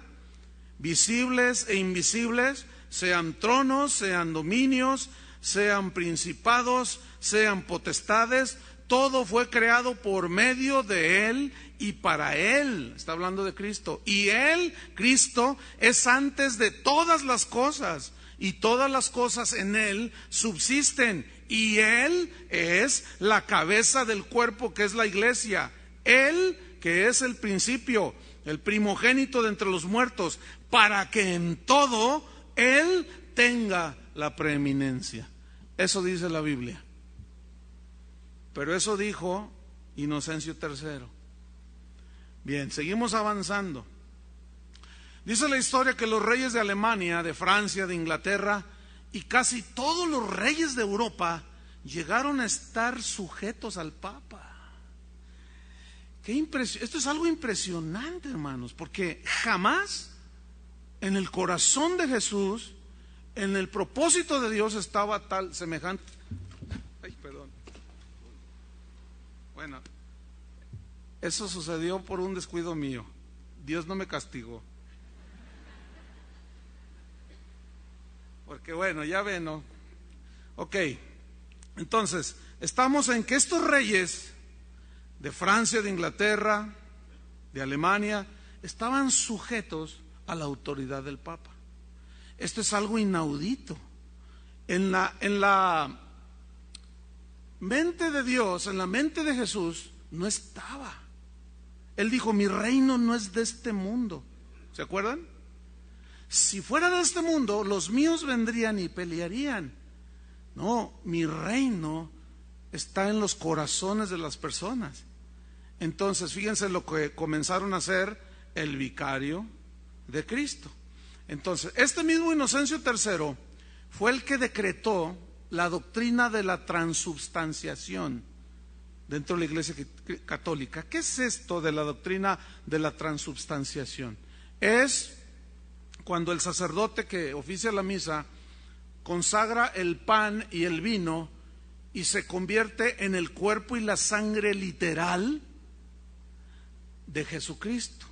visibles e invisibles, sean tronos, sean dominios, sean principados, sean potestades. Todo fue creado por medio de Él y para Él. Está hablando de Cristo. Y Él, Cristo, es antes de todas las cosas. y todas las cosas en Él subsisten, y Él es la cabeza del cuerpo, que es la iglesia. Él, que es el principio, el primogénito de entre los muertos, para que en todo Él tenga la preeminencia. Eso dice la Biblia. Pero eso dijo Inocencio III. Bien, seguimos avanzando. Dice la historia que los reyes de Alemania, de Francia, de Inglaterra y casi todos los reyes de Europa llegaron a estar sujetos al Papa. Esto es algo impresionante, hermanos, porque jamás en el corazón de Jesús, en el propósito de Dios, estaba tal semejante. Ay, perdón. Bueno, eso sucedió por un descuido mío. Dios no me castigó. Porque bueno, ya ven, ¿no? Ok, entonces, estamos en que estos reyes de Francia, de Inglaterra, de Alemania, estaban sujetos a la autoridad del Papa. Esto es algo inaudito. En la mente de Dios, en la mente de Jesús, no estaba. Él dijo, mi reino no es de este mundo. ¿Se acuerdan? Si fuera de este mundo, los míos vendrían y pelearían. No, mi reino está en los corazones de las personas. Entonces, fíjense lo que comenzaron a hacer el vicario de Cristo. Entonces, este mismo Inocencio III fue el que decretó la doctrina de la transubstanciación dentro de la Iglesia Católica. ¿Qué es esto de la doctrina de la transubstanciación? Es cuando el sacerdote que oficia la misa consagra el pan y el vino y se convierte en el cuerpo y la sangre literal de Jesucristo.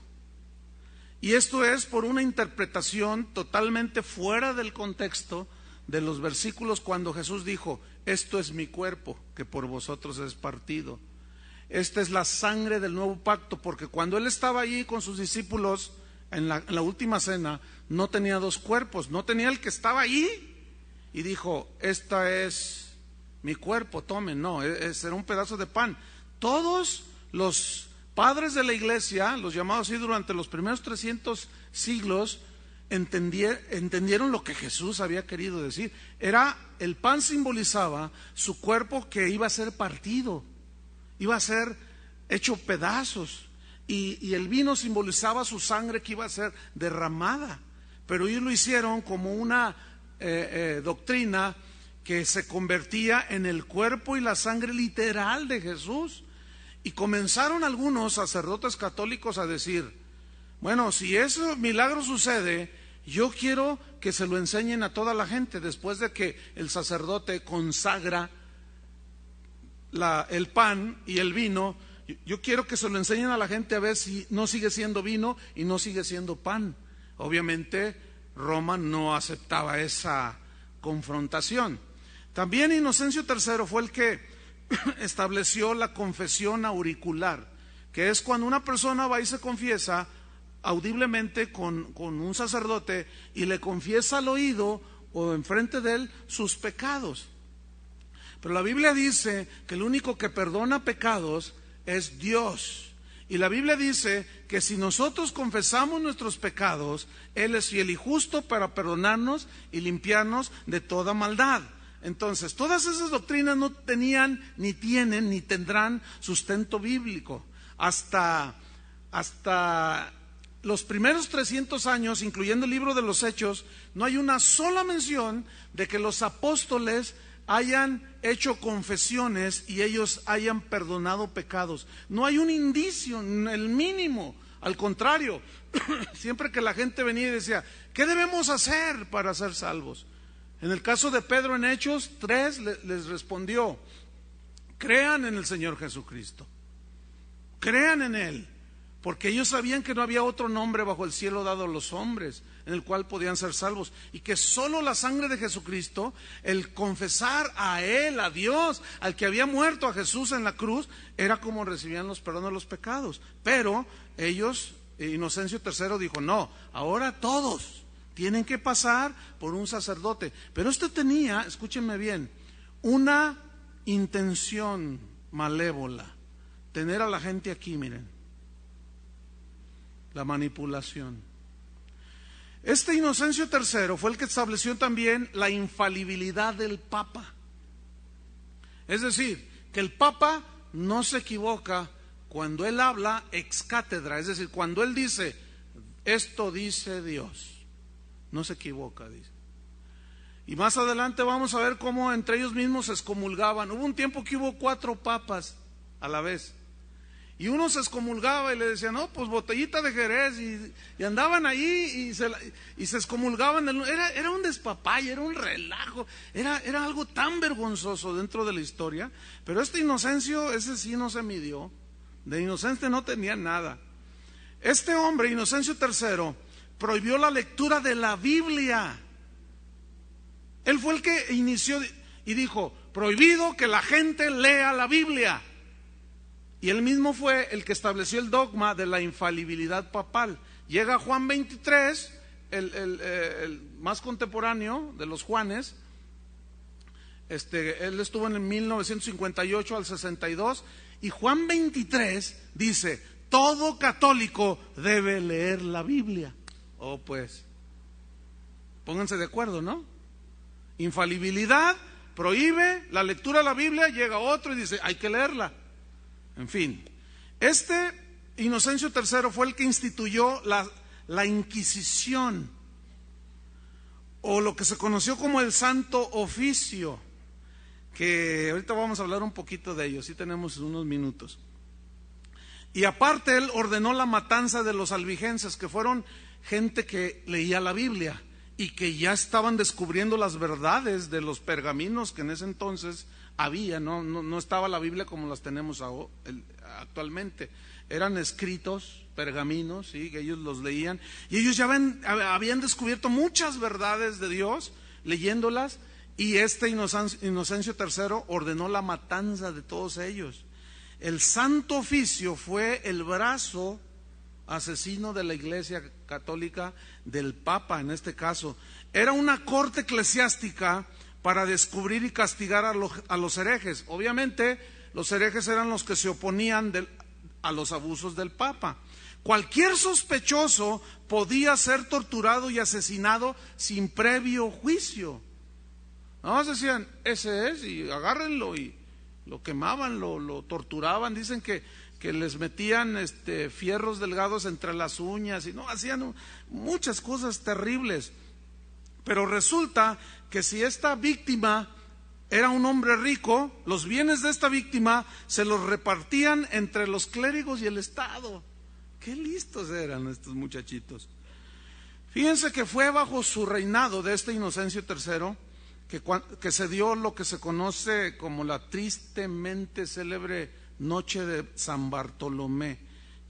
Y esto es por una interpretación totalmente fuera del contexto de los versículos cuando Jesús dijo, esto es mi cuerpo que por vosotros es partido. Esta es la sangre del nuevo pacto, porque cuando Él estaba allí con sus discípulos en la última cena, no tenía dos cuerpos, no tenía el que estaba allí y dijo, esta es mi cuerpo, tomen, no, era un pedazo de pan. Todos los padres de la iglesia, los llamados así durante los primeros 300 siglos, entendieron lo que Jesús había querido decir. El pan simbolizaba su cuerpo que iba a ser partido, iba a ser hecho pedazos, y el vino simbolizaba su sangre que iba a ser derramada. Pero ellos lo hicieron como una doctrina que se convertía en el cuerpo y la sangre literal de Jesús. Y comenzaron algunos sacerdotes católicos a decir, bueno, si ese milagro sucede, yo quiero que se lo enseñen a toda la gente después de que el sacerdote consagra el pan y el vino. Yo quiero que se lo enseñen a la gente a ver si no sigue siendo vino y no sigue siendo pan. Obviamente Roma no aceptaba esa confrontación. También Inocencio III fue el que estableció la confesión auricular, que es cuando una persona va y se confiesa audiblemente con un sacerdote y le confiesa al oído o enfrente de él sus pecados. Pero la Biblia dice que el único que perdona pecados es Dios. Y la Biblia dice que si nosotros confesamos nuestros pecados, Él es fiel y justo para perdonarnos y limpiarnos de toda maldad. Entonces, todas esas doctrinas no tenían, ni tienen, ni tendrán sustento bíblico. Hasta los primeros 300 años, incluyendo el libro de los Hechos, no hay una sola mención de que los apóstoles hayan hecho confesiones y ellos hayan perdonado pecados. No hay un indicio, el mínimo. Al contrario, siempre que la gente venía y decía, ¿qué debemos hacer para ser salvos? En el caso de Pedro en Hechos 3 les respondió, crean en el Señor Jesucristo, crean en Él, porque ellos sabían que no había otro nombre bajo el cielo dado a los hombres en el cual podían ser salvos, y que solo la sangre de Jesucristo, el confesar a Él, a Dios, al que había muerto, a Jesús en la cruz, era como recibían los perdones de los pecados. Pero ellos, Inocencio III dijo, no, ahora todos tienen que pasar por un sacerdote. Pero este tenía, escúchenme bien, una intención malévola, tener a la gente aquí, miren, la manipulación. Este Inocencio III fue el que estableció también la infalibilidad del Papa. Es decir, que el Papa no se equivoca cuando él habla ex cátedra, es decir, cuando él dice, esto dice Dios, no se equivoca, dice. Y más adelante vamos a ver cómo entre ellos mismos se excomulgaban. Hubo un tiempo que hubo 4 papas a la vez. Y uno se excomulgaba y le decía, no, pues botellita de Jerez, y andaban ahí y se excomulgaban. Era un despapalle, era un relajo, era algo tan vergonzoso dentro de la historia. Pero este Inocencio, ese sí no se midió, de inocente no tenía nada. Este hombre, Inocencio III, prohibió la lectura de la Biblia. Él fue el que inició y dijo, prohibido que la gente lea la Biblia. Y él mismo fue el que estableció el dogma de la infalibilidad papal. Llega Juan 23, el más contemporáneo de los Juanes. Él estuvo en el 1958 al 62. Y Juan 23 dice, todo católico debe leer la Biblia. Oh, pues, pónganse de acuerdo, ¿no? Infalibilidad prohíbe la lectura de la Biblia, llega otro y dice, hay que leerla. En fin, este Inocencio III fue el que instituyó la Inquisición, o lo que se conoció como el Santo Oficio, que ahorita vamos a hablar un poquito de ello, sí tenemos unos minutos. Y aparte él ordenó la matanza de los albigenses, que fueron gente que leía la Biblia y que ya estaban descubriendo las verdades de los pergaminos que en ese entonces había, no estaba la Biblia como las tenemos actualmente. Eran escritos, pergaminos, ¿sí? Que ellos los leían y ellos ya habían descubierto muchas verdades de Dios leyéndolas, y este Inocencio III ordenó la matanza de todos ellos. El Santo Oficio fue el brazo asesino de la Iglesia Católica, del Papa en este caso. Era una corte eclesiástica para descubrir y castigar a los herejes. Obviamente los herejes eran los que se oponían a los abusos del Papa. Cualquier sospechoso podía ser torturado y asesinado sin previo juicio. Nada más decían, ese es, y agárrenlo, y lo quemaban, lo torturaban. Dicen que les metían fierros delgados entre las uñas, y hacían muchas cosas terribles. Pero resulta que si esta víctima era un hombre rico, los bienes de esta víctima se los repartían entre los clérigos y el Estado. Qué listos eran estos muchachitos. Fíjense que fue bajo su reinado de este Inocencio III que se dio lo que se conoce como la tristemente célebre noche de San Bartolomé.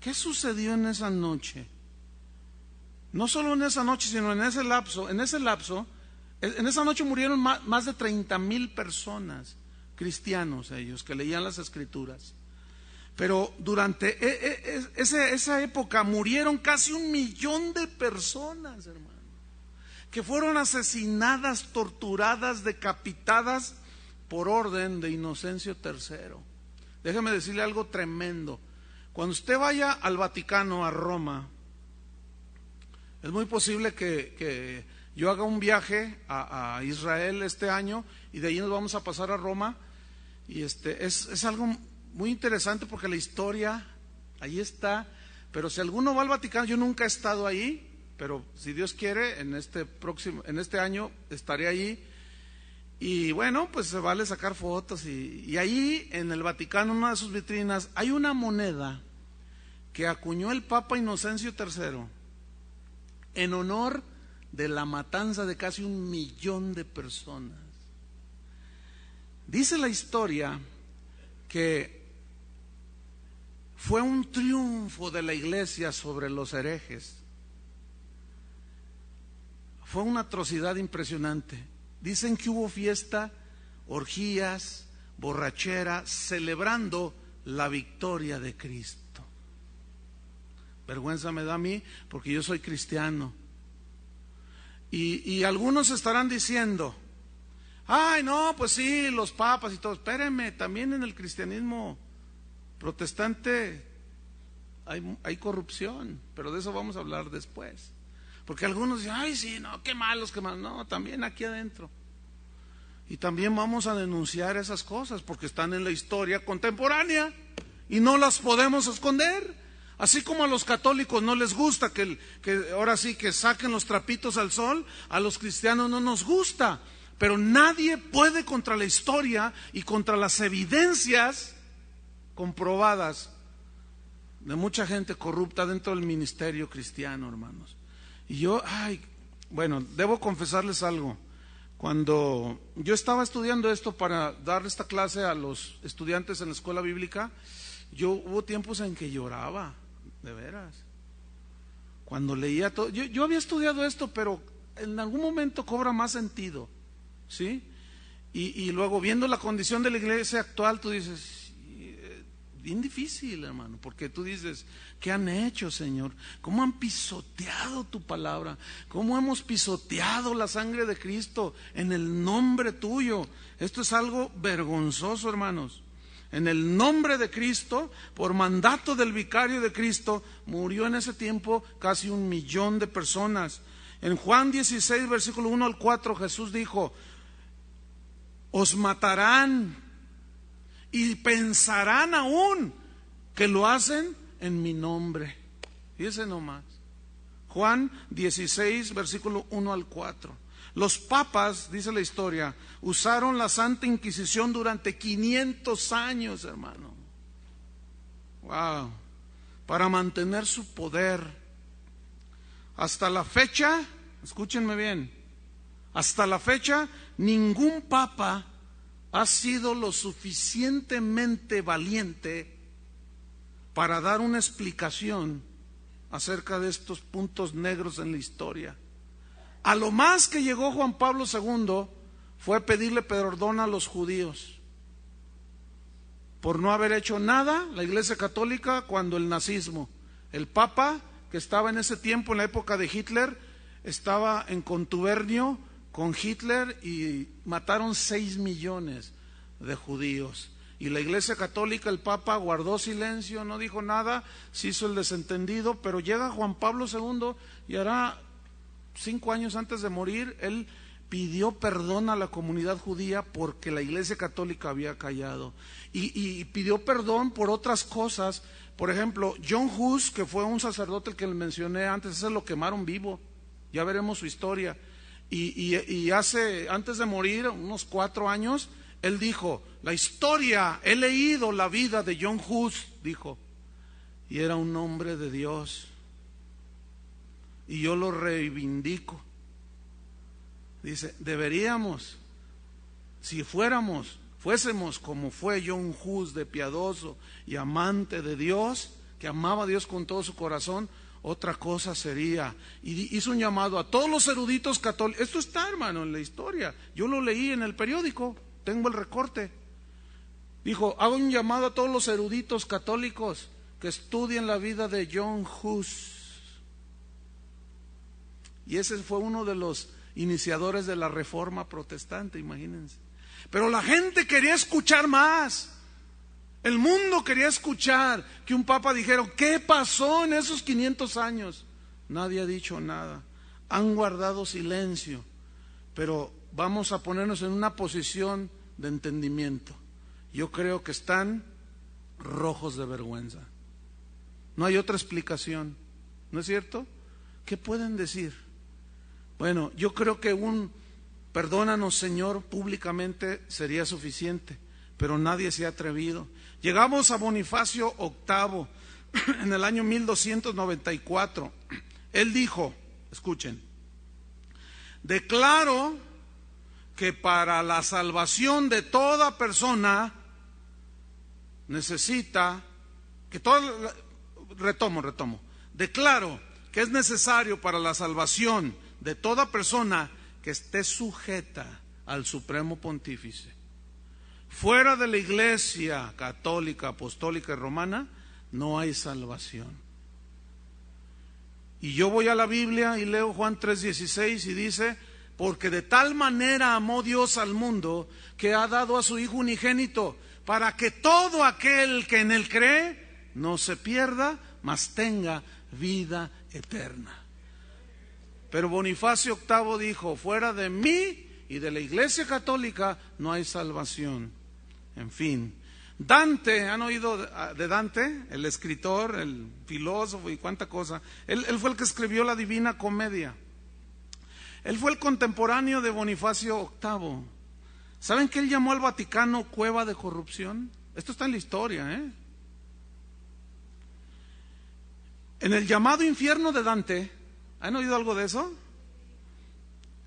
¿Qué sucedió en esa noche? No solo en esa noche, sino en ese lapso. En esa noche murieron más de 30,000 personas, cristianos ellos, que leían las Escrituras. Pero durante esa época murieron casi 1,000,000 de personas, hermano, que fueron asesinadas, torturadas, decapitadas por orden de Inocencio III. Déjeme decirle algo tremendo. Cuando usted vaya al Vaticano, a Roma, es muy posible que yo haga un viaje a Israel este año, y de ahí nos vamos a pasar a Roma. Y es algo muy interesante porque la historia ahí está. Pero si alguno va al Vaticano, yo nunca he estado ahí, pero si Dios quiere, en este año estaré ahí. Y bueno, pues se vale sacar fotos, y ahí en el Vaticano, en una de sus vitrinas, hay una moneda que acuñó el Papa Inocencio III en honor de la matanza de casi 1,000,000 de personas. Dice la historia que fue un triunfo de la Iglesia sobre los herejes. Fue una atrocidad impresionante. Dicen que hubo fiesta, orgías, borrachera, celebrando la victoria de Cristo. Vergüenza me da a mí porque yo soy cristiano. Y algunos estarán diciendo, ay, no, pues sí, los papas y todo. Espérenme, también en el cristianismo protestante hay corrupción, pero de eso vamos a hablar después. Porque algunos dicen, ay, sí, no, qué malos, qué malos. No, también aquí adentro. Y también vamos a denunciar esas cosas porque están en la historia contemporánea y no las podemos esconder. Así como a los católicos no les gusta que ahora sí que saquen los trapitos al sol, a los cristianos no nos gusta. Pero nadie puede contra la historia y contra las evidencias comprobadas de mucha gente corrupta dentro del ministerio cristiano, hermanos. Y yo, bueno, debo confesarles algo. Cuando yo estaba estudiando esto para dar esta clase a los estudiantes en la escuela bíblica, hubo tiempos en que lloraba, de veras. Cuando leía todo, yo había estudiado esto, pero en algún momento cobra más sentido, ¿sí? Y luego viendo la condición de la iglesia actual, tú dices, bien difícil, hermano, porque tú dices, ¿qué han hecho, Señor? ¿Cómo han pisoteado tu palabra? ¿Cómo hemos pisoteado la sangre de Cristo en el nombre tuyo? Esto es algo vergonzoso, hermanos. En el nombre de Cristo, por mandato del vicario de Cristo, murió en ese tiempo casi 1 millón de personas. En Juan 16, versículo 1 al 4, Jesús dijo, os matarán y pensarán aún que lo hacen en mi nombre. Fíjense nomás. Juan 16, versículo 1 al 4. Los papas, dice la historia, usaron la Santa Inquisición durante 500 años, hermano. Wow. Para mantener su poder. Hasta la fecha, escúchenme bien, hasta la fecha ningún papa ha sido lo suficientemente valiente para dar una explicación acerca de estos puntos negros en la historia. A lo más que llegó Juan Pablo II fue pedirle perdón a los judíos por no haber hecho nada la Iglesia Católica cuando el nazismo, el Papa que estaba en ese tiempo, en la época de Hitler, estaba en contubernio con Hitler y mataron 6 millones de judíos. Y la Iglesia Católica, el Papa guardó silencio, no dijo nada, se hizo el desentendido, pero llega Juan Pablo II y hará 5 años antes de morir, él pidió perdón a la comunidad judía porque la Iglesia Católica había callado. Y pidió perdón por otras cosas. Por ejemplo, John Hus, que fue un sacerdote el que le mencioné antes, ese lo quemaron vivo. Ya veremos su historia. Y antes de morir, unos 4 años, él dijo, la historia, he leído la vida de John Hus, dijo, y era un hombre de Dios. Y yo lo reivindico. Dice, deberíamos, si fuésemos como fue John Hus, de piadoso y amante de Dios, que amaba a Dios con todo su corazón, otra cosa sería. Y hizo un llamado a todos los eruditos católicos. Esto está, hermano, en la historia. Yo lo leí en el periódico, tengo el recorte. Dijo, hago un llamado a todos los eruditos católicos que estudien la vida de John Hus. Y ese fue uno de los iniciadores de la Reforma Protestante, imagínense. Pero la gente quería escuchar más. El mundo quería escuchar que un papa dijera, ¿qué pasó en esos 500 años? Nadie ha dicho nada. Han guardado silencio. Pero vamos a ponernos en una posición de entendimiento. Yo creo que están rojos de vergüenza. No hay otra explicación. ¿No es cierto? ¿Qué pueden decir? Bueno, yo creo que un perdónanos, Señor, públicamente sería suficiente, pero nadie se ha atrevido. Llegamos a Bonifacio VIII en el año 1294. Él dijo, escuchen, declaro que para la salvación de toda persona necesita, retomo, declaro que es necesario para la salvación de toda persona que esté sujeta al Supremo Pontífice. Fuera de la Iglesia católica, apostólica y romana, no hay salvación. Y yo voy a la Biblia y leo Juan 3:16 y dice, porque de tal manera amó Dios al mundo que ha dado a su Hijo unigénito, para que todo aquel que en él cree no se pierda, mas tenga vida eterna. Pero Bonifacio VIII dijo, fuera de mí y de la Iglesia Católica no hay salvación. En fin, Dante, ¿han oído de Dante? El escritor, el filósofo y cuánta cosa. Él fue el que escribió la Divina Comedia. Él fue el contemporáneo de Bonifacio VIII. ¿Saben que él llamó al Vaticano cueva de corrupción? Esto está en la historia, ¿eh? En el llamado infierno de Dante, ¿han oído algo de eso?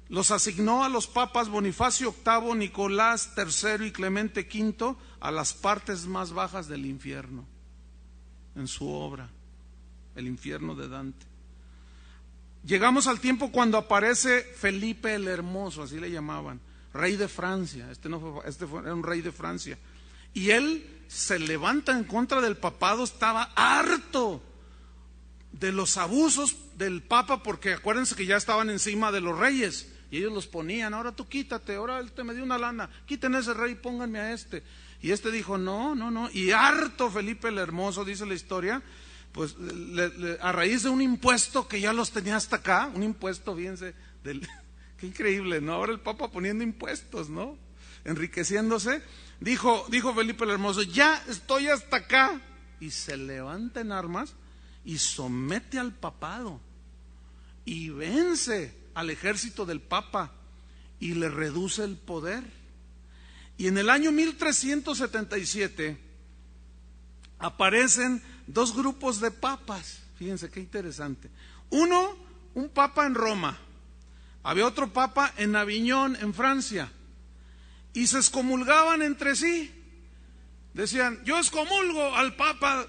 Los asignó a los papas Bonifacio VIII, Nicolás III y Clemente V a las partes más bajas del infierno, en su obra, El infierno de Dante. Llegamos al tiempo cuando aparece Felipe el Hermoso, así le llamaban, rey de Francia. Era un rey de Francia. Y él se levanta en contra del papado, estaba harto de los abusos del papa, porque acuérdense que ya estaban encima de los reyes. Y ellos los ponían, ahora tú quítate, ahora él te me dio una lana, quiten ese rey, pónganme a este. Y este dijo, no. Y harto Felipe el Hermoso, dice la historia, pues a raíz de un impuesto que ya los tenía hasta acá, un impuesto, fíjense, qué increíble, ¿no? Ahora el Papa poniendo impuestos, ¿no? Enriqueciéndose. Dijo Felipe el Hermoso, ya estoy hasta acá. Y se levanta en armas y somete al papado. Y vence al ejército del Papa y le reduce el poder. Y en el año 1377 aparecen dos grupos de papas. Fíjense qué interesante. Uno, un papa en Roma. Había otro papa en Aviñón, en Francia. Y se excomulgaban entre sí. Decían, yo excomulgo al papa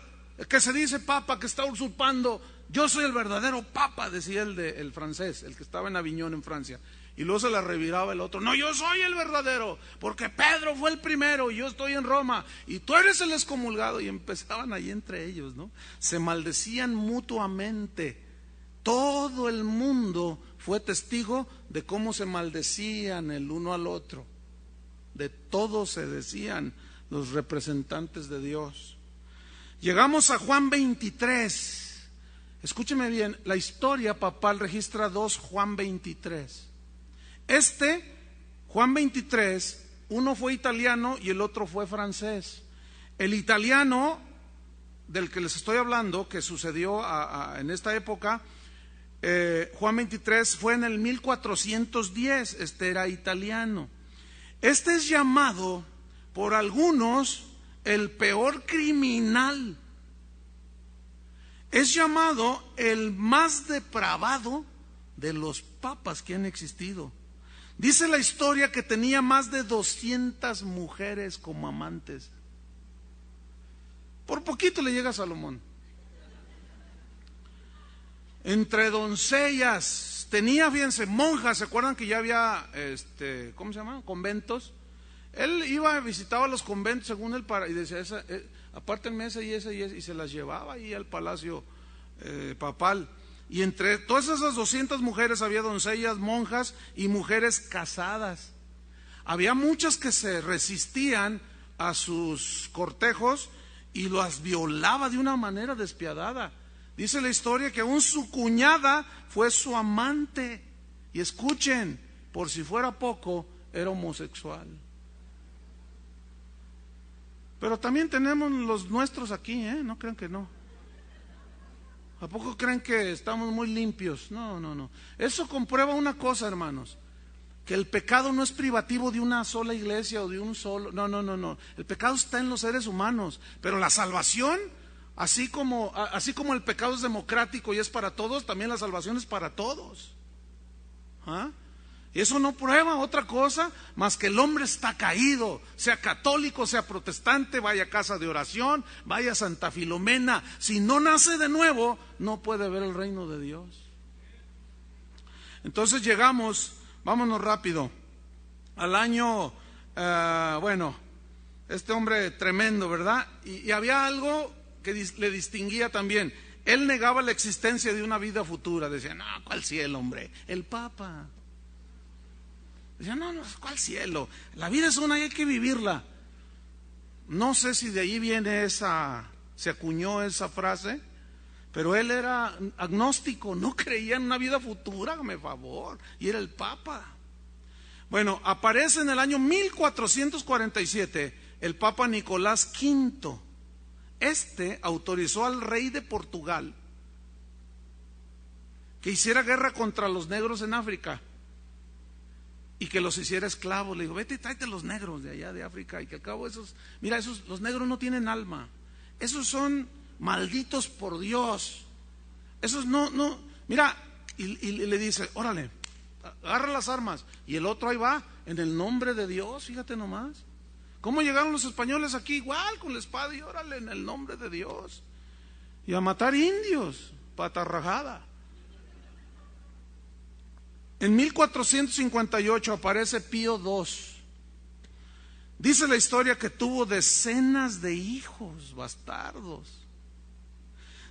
que se dice papa, que está usurpando. Yo soy el verdadero papa, decía el francés, el que estaba en Aviñón, en Francia. Y luego se la reviraba el otro. No, yo soy el verdadero, porque Pedro fue el primero y yo estoy en Roma. Y tú eres el excomulgado. Y empezaban ahí entre ellos, ¿no? Se maldecían mutuamente. Todo el mundo fue testigo de cómo se maldecían el uno al otro. De todo se decían los representantes de Dios. Llegamos a Juan 23. Escúcheme bien, la historia papal registra dos Juan 23. Juan 23, uno fue italiano y el otro fue francés. El italiano, del que les estoy hablando, que sucedió en esta época, Juan 23 fue en el 1410, era italiano. Este es llamado por algunos el peor criminal. Es llamado el más depravado de los papas que han existido. Dice la historia que tenía más de 200 mujeres como amantes. Por poquito le llega a Salomón. Entre doncellas, tenía, fíjense, monjas. ¿Se acuerdan que ya había, ¿cómo se llama? Conventos. Él iba, visitaba los conventos según él, y decía, apártenme esa y esa, y se las llevaba ahí al palacio papal. Y entre todas esas 200 mujeres había doncellas, monjas y mujeres casadas. Había muchas que se resistían a sus cortejos y las violaba de una manera despiadada. Dice la historia que aún su cuñada fue su amante. Y escuchen, por si fuera poco, era homosexual. Pero también tenemos los nuestros aquí, no crean que no. ¿A poco creen que estamos muy limpios? No. Eso comprueba una cosa, hermanos, que el pecado no es privativo de una sola iglesia o de un solo. No. El pecado está en los seres humanos, pero la salvación, así como el pecado es democrático y es para todos, también la salvación es para todos. Y eso no prueba otra cosa más que el hombre está caído, sea católico, sea protestante, vaya a casa de oración, vaya a Santa Filomena. Si no nace de nuevo, no puede ver el reino de Dios. Entonces llegamos, vámonos rápido, al año, este hombre tremendo, ¿verdad? Y había algo que le distinguía también. él negaba la existencia de una vida futura. Decía, no, ¿cuál cielo, hombre? El Papa. Decía, no, ¿cuál cielo? La vida es una y hay que vivirla. No sé si de ahí viene se acuñó esa frase, pero él era agnóstico, no creía en una vida futura, hágame favor, y era el Papa. Bueno, aparece en el año 1447 el Papa Nicolás V. Autorizó al rey de Portugal que hiciera guerra contra los negros en África y que los hiciera esclavos. Le digo, vete y tráete los negros de allá de África, y que al cabo los negros no tienen alma, esos son malditos por Dios, esos no, mira, y le dice, órale, agarra las armas, y el otro ahí va, en el nombre de Dios, fíjate nomás. ¿Cómo llegaron los españoles aquí? Igual, con la espada, y órale, en el nombre de Dios. Y a matar indios, patarrajada. En 1458 aparece Pío II. Dice la historia que tuvo decenas de hijos bastardos.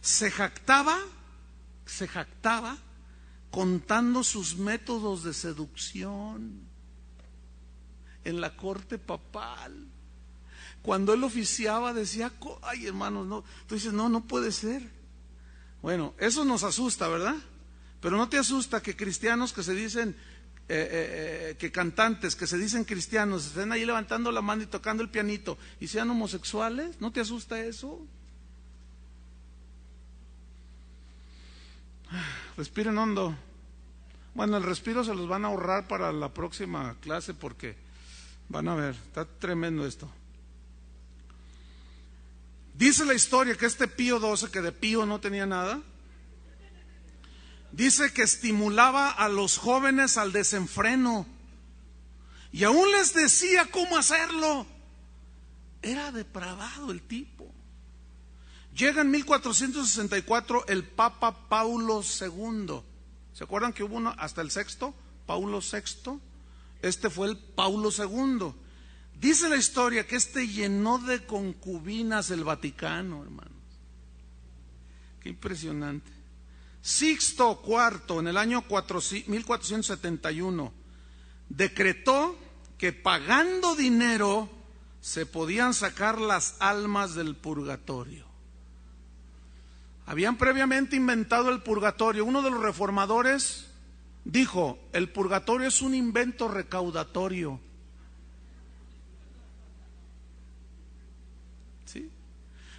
Se jactaba contando sus métodos de seducción en la corte papal. Cuando él oficiaba decía, ay hermanos, no. Tú dices, no puede ser. Bueno, eso nos asusta, ¿verdad? Pero no te asusta que cristianos que se dicen, que cantantes que se dicen cristianos estén ahí levantando la mano y tocando el pianito y sean homosexuales. ¿No te asusta eso? Respiren hondo. Bueno, el respiro se los van a ahorrar para la próxima clase, porque van a ver, está tremendo esto. Dice la historia que Pío XII, que de pío no tenía nada, dice que estimulaba a los jóvenes al desenfreno y aún les decía cómo hacerlo. Era depravado el tipo. Llega en 1464 el Papa Paulo II. ¿Se acuerdan que hubo uno hasta el sexto? Paulo VI. Este fue el Paulo II. Dice la historia que llenó de concubinas el Vaticano, hermanos. Qué impresionante. Sixto IV, en el año 1471, decretó que pagando dinero se podían sacar las almas del purgatorio. Habían previamente inventado el purgatorio. Uno de los reformadores dijo, el purgatorio es un invento recaudatorio. ¿Sí?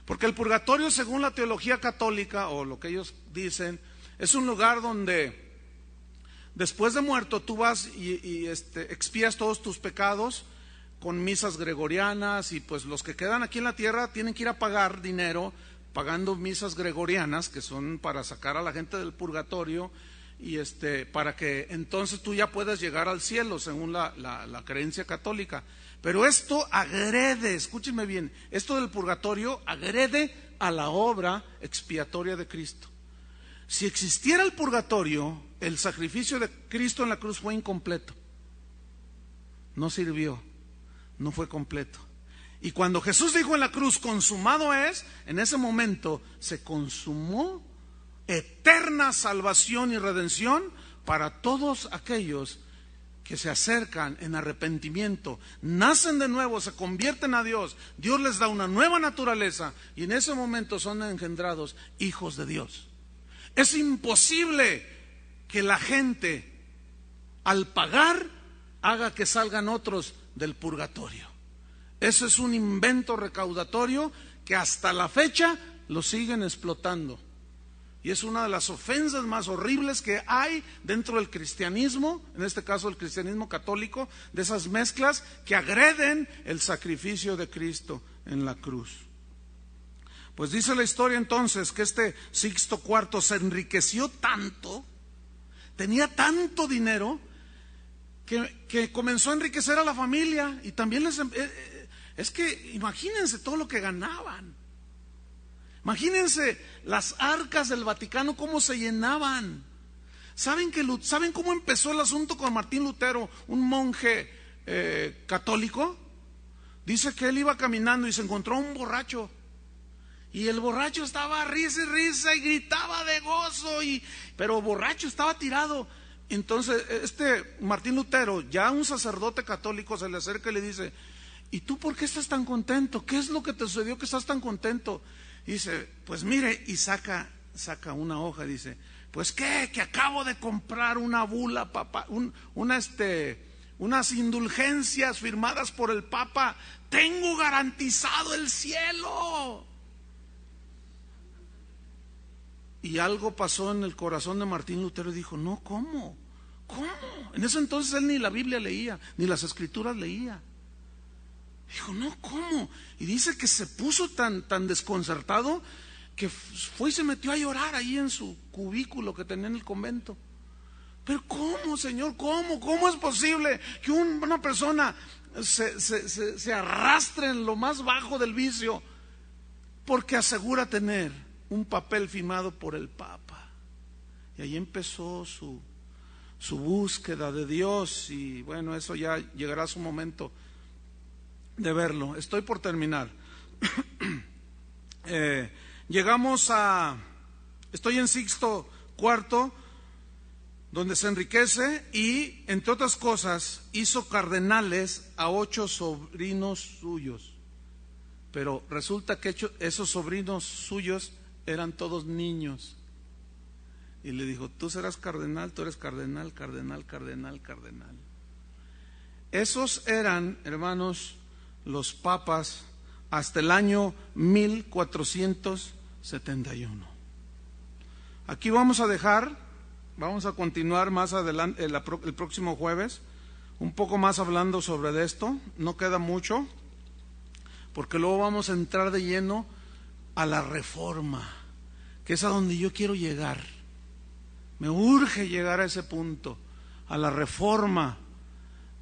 Porque el purgatorio, según la teología católica, o lo que ellos dicen, es un lugar donde después de muerto tú vas y expías todos tus pecados con misas gregorianas, y pues los que quedan aquí en la tierra tienen que ir a pagar dinero pagando misas gregorianas, que son para sacar a la gente del purgatorio, y para que entonces tú ya puedas llegar al cielo, según la creencia católica. Pero esto agrede, escúchenme bien, esto del purgatorio agrede a la obra expiatoria de Cristo. Si existiera el purgatorio, el sacrificio de Cristo en la cruz fue incompleto. No sirvió, no fue completo. Y cuando Jesús dijo en la cruz, consumado es, en ese momento se consumó eterna salvación y redención para todos aquellos que se acercan en arrepentimiento, nacen de nuevo, se convierten a Dios, Dios les da una nueva naturaleza y en ese momento son engendrados hijos de Dios. Es imposible que la gente al pagar haga que salgan otros del purgatorio. Eso es un invento recaudatorio que hasta la fecha lo siguen explotando. Y es una de las ofensas más horribles que hay dentro del cristianismo, en este caso el cristianismo católico, de esas mezclas que agreden el sacrificio de Cristo en la cruz. Pues dice la historia entonces que Sixto IV se enriqueció tanto, tenía tanto dinero, que comenzó a enriquecer a la familia y también es que imagínense todo lo que ganaban. Imagínense las arcas del Vaticano cómo se llenaban. ¿Saben cómo empezó el asunto con Martín Lutero, un monje católico? Dice que él iba caminando y se encontró a un borracho Y el borracho estaba risa y risa y gritaba de gozo, pero borracho, estaba tirado. Entonces Martín Lutero, ya un sacerdote católico, se le acerca y le dice: ¿y tú por qué estás tan contento? ¿Qué es lo que te sucedió que estás tan contento? Y dice: pues mire, y saca una hoja y dice: pues qué, que acabo de comprar una bula, papá, unas indulgencias firmadas por el Papa, tengo garantizado el cielo. Y algo pasó en el corazón de Martín Lutero y dijo: no, ¿cómo? En ese entonces él ni la Biblia leía, ni las Escrituras leía. Dijo: no, ¿cómo? Y dice que se puso tan desconcertado que fue y se metió a llorar ahí en su cubículo que tenía en el convento. Pero ¿cómo, Señor? ¿Cómo es posible que una persona se arrastre en lo más bajo del vicio porque asegura tener un papel firmado por el Papa? Y ahí empezó su búsqueda de Dios, y bueno, eso ya llegará su momento de verlo. Estoy por terminar. Estoy en Sixto IV, donde se enriquece y, entre otras cosas, hizo cardenales a 8 sobrinos suyos. Pero resulta que esos sobrinos suyos eran todos niños. Y le dijo: tú serás cardenal, tú eres cardenal. Esos eran, hermanos, los papas hasta el año 1471. Aquí vamos a continuar más adelante, el próximo jueves, un poco más hablando sobre esto. No queda mucho, porque luego vamos a entrar de lleno a la reforma, que es a donde yo quiero llegar. Me urge llegar a ese punto, a la reforma,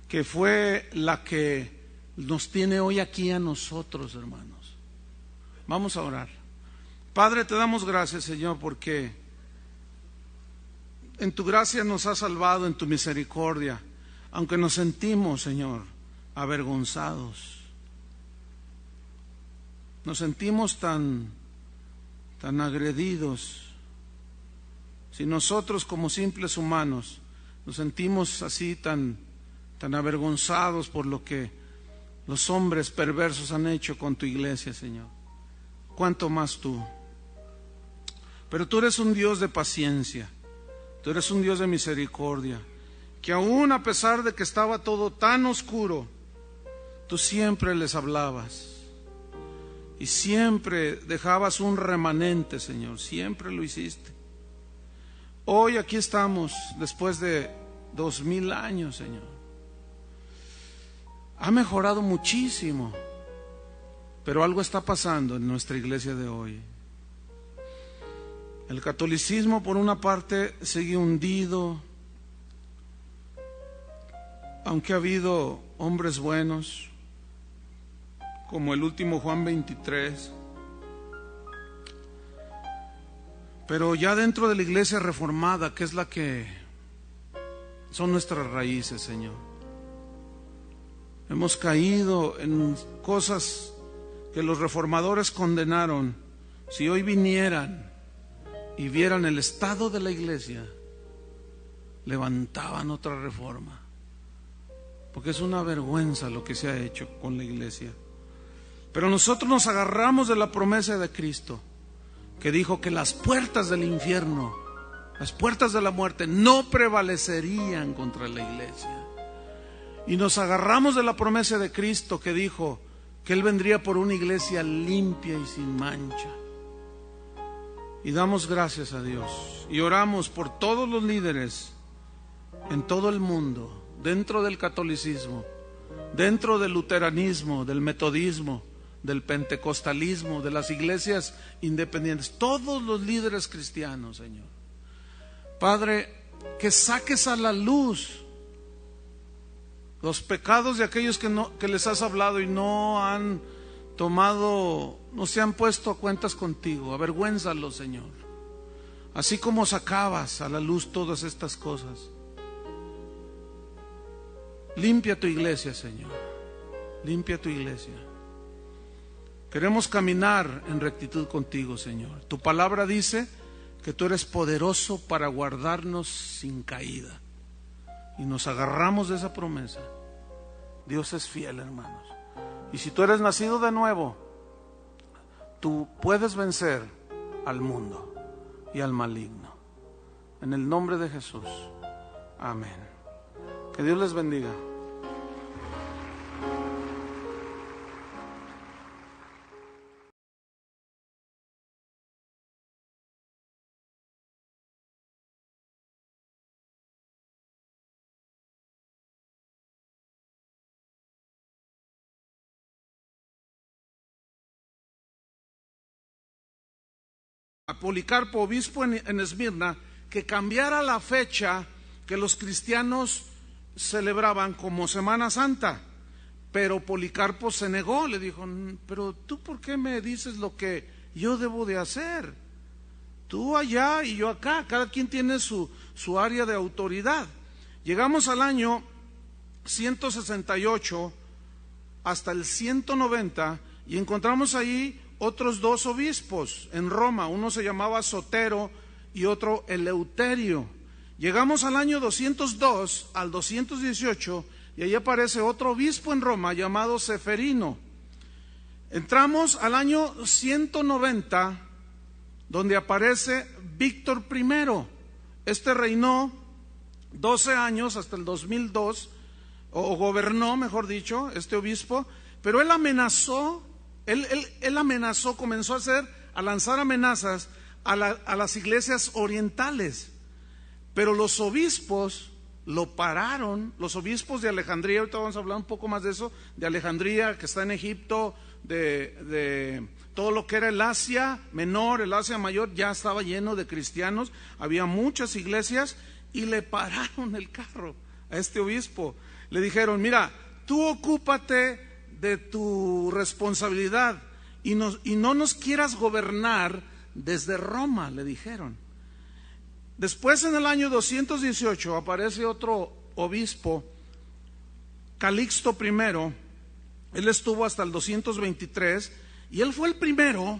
que fue la que nos tiene hoy aquí a nosotros, hermanos. Vamos a orar. Padre, te damos gracias, Señor, porque en tu gracia nos has salvado, en tu misericordia, aunque nos sentimos, Señor, avergonzados. Nos sentimos tan agredidos. Si nosotros, como simples humanos, nos sentimos así tan avergonzados por lo que los hombres perversos han hecho con tu iglesia, Señor, ¿cuánto más tú? Pero tú eres un Dios de paciencia, tú eres un Dios de misericordia, que aún a pesar de que estaba todo tan oscuro, tú siempre les hablabas y siempre dejabas un remanente, Señor, siempre lo hiciste. Hoy aquí estamos después de 2000 años, Señor. Ha mejorado muchísimo, pero algo está pasando en nuestra iglesia de hoy. El catolicismo, por una parte, sigue hundido, aunque ha habido hombres buenos, como el último Juan 23. Pero ya dentro de la iglesia reformada, que es la que son nuestras raíces, Señor, hemos caído en cosas que los reformadores condenaron. Si hoy vinieran y vieran el estado de la iglesia, levantaban otra reforma, porque es una vergüenza lo que se ha hecho con la iglesia. Pero nosotros nos agarramos de la promesa de Cristo, que dijo que las puertas del infierno, las puertas de la muerte, no prevalecerían contra la iglesia. Y nos agarramos de la promesa de Cristo, que dijo que Él vendría por una iglesia limpia y sin mancha. Y damos gracias a Dios y oramos por todos los líderes en todo el mundo, dentro del catolicismo, dentro del luteranismo, del metodismo, del pentecostalismo, de las iglesias independientes, todos los líderes cristianos, Señor. Padre, que saques a la luz los pecados de aquellos que les has hablado y no han tomado, no se han puesto a cuentas contigo. Avergüénzalos, Señor. Así como sacabas a la luz todas estas cosas. Limpia tu iglesia, Señor. Limpia tu iglesia. Queremos caminar en rectitud contigo, Señor. Tu palabra dice que tú eres poderoso para guardarnos sin caída. Y nos agarramos de esa promesa. Dios es fiel, hermanos. Y si tú eres nacido de nuevo, tú puedes vencer al mundo y al maligno. En el nombre de Jesús. Amén. Que Dios les bendiga. A Policarpo, obispo en Esmirna, que cambiara la fecha que los cristianos celebraban como Semana Santa. Pero Policarpo se negó, le dijo: pero tú, ¿por qué me dices lo que yo debo de hacer? Tú allá y yo acá, cada quien tiene su área de autoridad. Llegamos al año 168 hasta el 190 y encontramos ahí otros dos obispos en Roma. Uno se llamaba Sotero y otro Eleuterio. Llegamos al año 202 al 218 y ahí aparece otro obispo en Roma llamado Seferino. Entramos al año 190, donde aparece Víctor I. Este reinó 12 años hasta el 2002, o gobernó, mejor dicho, este obispo, pero él amenazó. Él amenazó, comenzó a lanzar amenazas a las iglesias orientales, pero los obispos lo pararon. Los obispos de Alejandría, ahorita vamos a hablar un poco más de eso, de Alejandría, que está en Egipto, de todo lo que era el Asia Menor, el Asia Mayor, ya estaba lleno de cristianos, había muchas iglesias, y le pararon el carro a este obispo. Le dijeron: mira, tú ocúpate de tu responsabilidad y no nos quieras gobernar desde Roma, le dijeron. Después, en el año 218, aparece otro obispo, Calixto I. Él estuvo hasta el 223 y él fue el primero,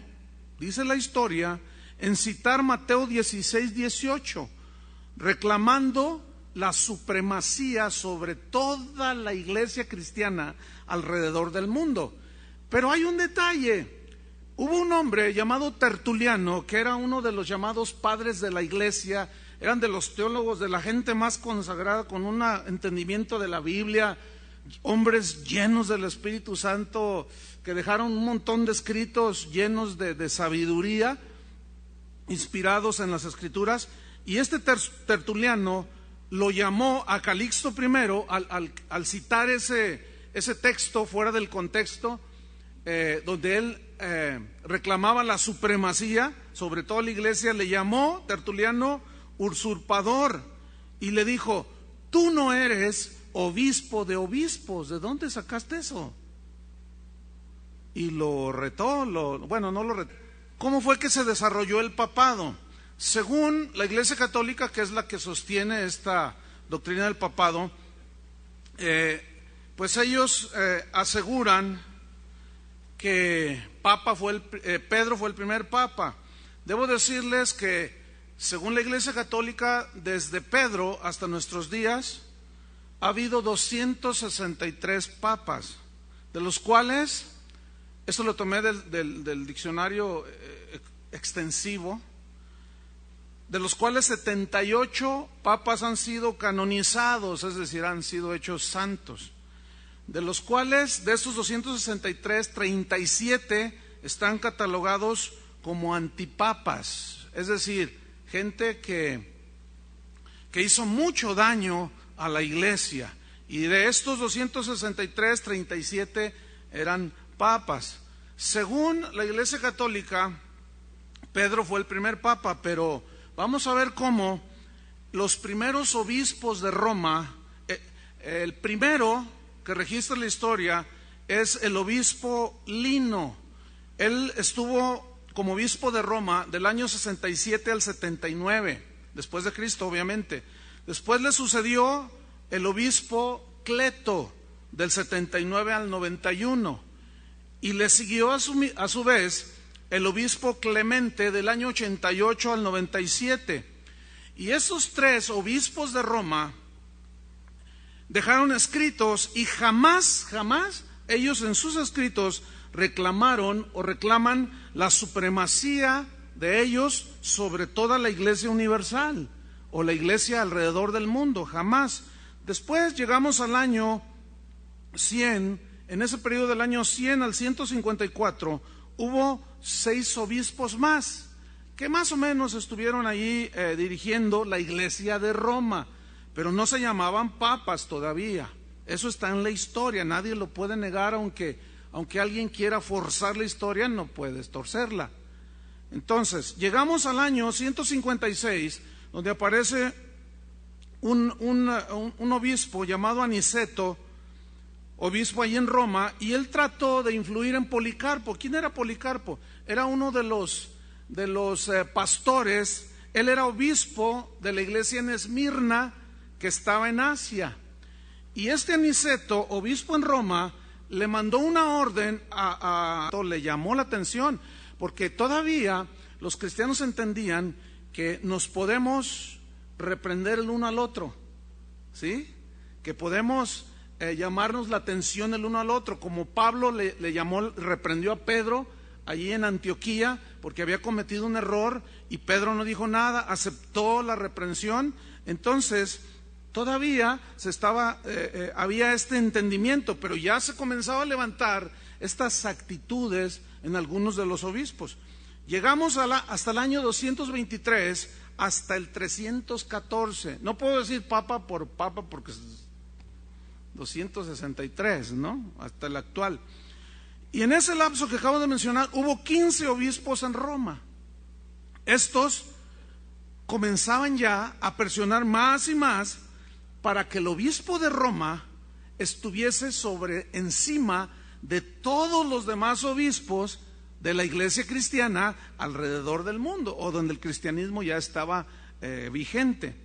dice la historia, en citar Mateo 16:18, reclamando la supremacía sobre toda la iglesia cristiana alrededor del mundo. Pero hay un detalle: hubo un hombre llamado Tertuliano, que era uno de los llamados padres de la iglesia, eran de los teólogos, de la gente más consagrada, con un entendimiento de la Biblia, hombres llenos del Espíritu Santo, que dejaron un montón de escritos llenos de sabiduría, inspirados en las Escrituras. Y este Tertuliano lo llamó a Calixto I al citar ese texto fuera del contexto, donde él reclamaba la supremacía sobre toda la iglesia. Le llamó Tertuliano usurpador y le dijo: tú no eres obispo de obispos, ¿de dónde sacaste eso? Y lo retó, no lo retó. ¿Cómo fue que se desarrolló el papado? Según la Iglesia Católica, que es la que sostiene esta doctrina del papado, pues ellos aseguran que Pedro fue el primer papa. Debo decirles que, según la Iglesia Católica, desde Pedro hasta nuestros días ha habido 263 papas, de los cuales, esto lo tomé del diccionario extensivo, de los cuales 78 papas han sido canonizados, es decir, han sido hechos santos. De los cuales, de estos 263, 37 están catalogados como antipapas, es decir, gente que hizo mucho daño a la iglesia. Y de estos 263, 37 eran papas. Según la Iglesia Católica, Pedro fue el primer papa, pero vamos a ver cómo los primeros obispos de Roma, el primero que registra la historia es el obispo Lino. Él estuvo como obispo de Roma del año 67 al 79, después de Cristo, obviamente. Después le sucedió el obispo Cleto, del 79 al 91. y le siguió a su vez el obispo Clemente del año 88 al 97. Y esos tres obispos de Roma dejaron escritos y jamás ellos en sus escritos reclamaron o reclaman la supremacía de ellos sobre toda la iglesia universal o la iglesia alrededor del mundo, jamás. Después llegamos al año 100, en ese periodo del año 100 al 154, hubo 6 obispos más, que más o menos estuvieron allí dirigiendo la iglesia de Roma, pero no se llamaban papas todavía. Eso está en la historia, nadie lo puede negar, aunque alguien quiera forzar la historia, no puedes torcerla. Entonces, llegamos al año 156, donde aparece un obispo llamado Aniceto, obispo ahí en Roma, y él trató de influir en Policarpo. ¿Quién era Policarpo? Era uno de los pastores. Él era obispo de la iglesia en Esmirna, que estaba en Asia. Y este Aniceto, obispo en Roma, le mandó una orden le llamó la atención, porque todavía los cristianos entendían que nos podemos reprender el uno al otro, ¿sí? Que podemos llamarnos la atención el uno al otro, como Pablo reprendió a Pedro allí en Antioquía porque había cometido un error y Pedro no dijo nada, aceptó la reprensión. Entonces todavía había este entendimiento, pero ya se comenzaba a levantar estas actitudes en algunos de los obispos. Llegamos hasta el año 223, hasta el 314. No puedo decir papa por papa porque 263, ¿no? Hasta el actual. Y en ese lapso que acabo de mencionar, hubo 15 obispos en Roma. Estos comenzaban ya a presionar más y más para que el obispo de Roma estuviese encima de todos los demás obispos de la iglesia cristiana alrededor del mundo, o donde el cristianismo ya estaba vigente.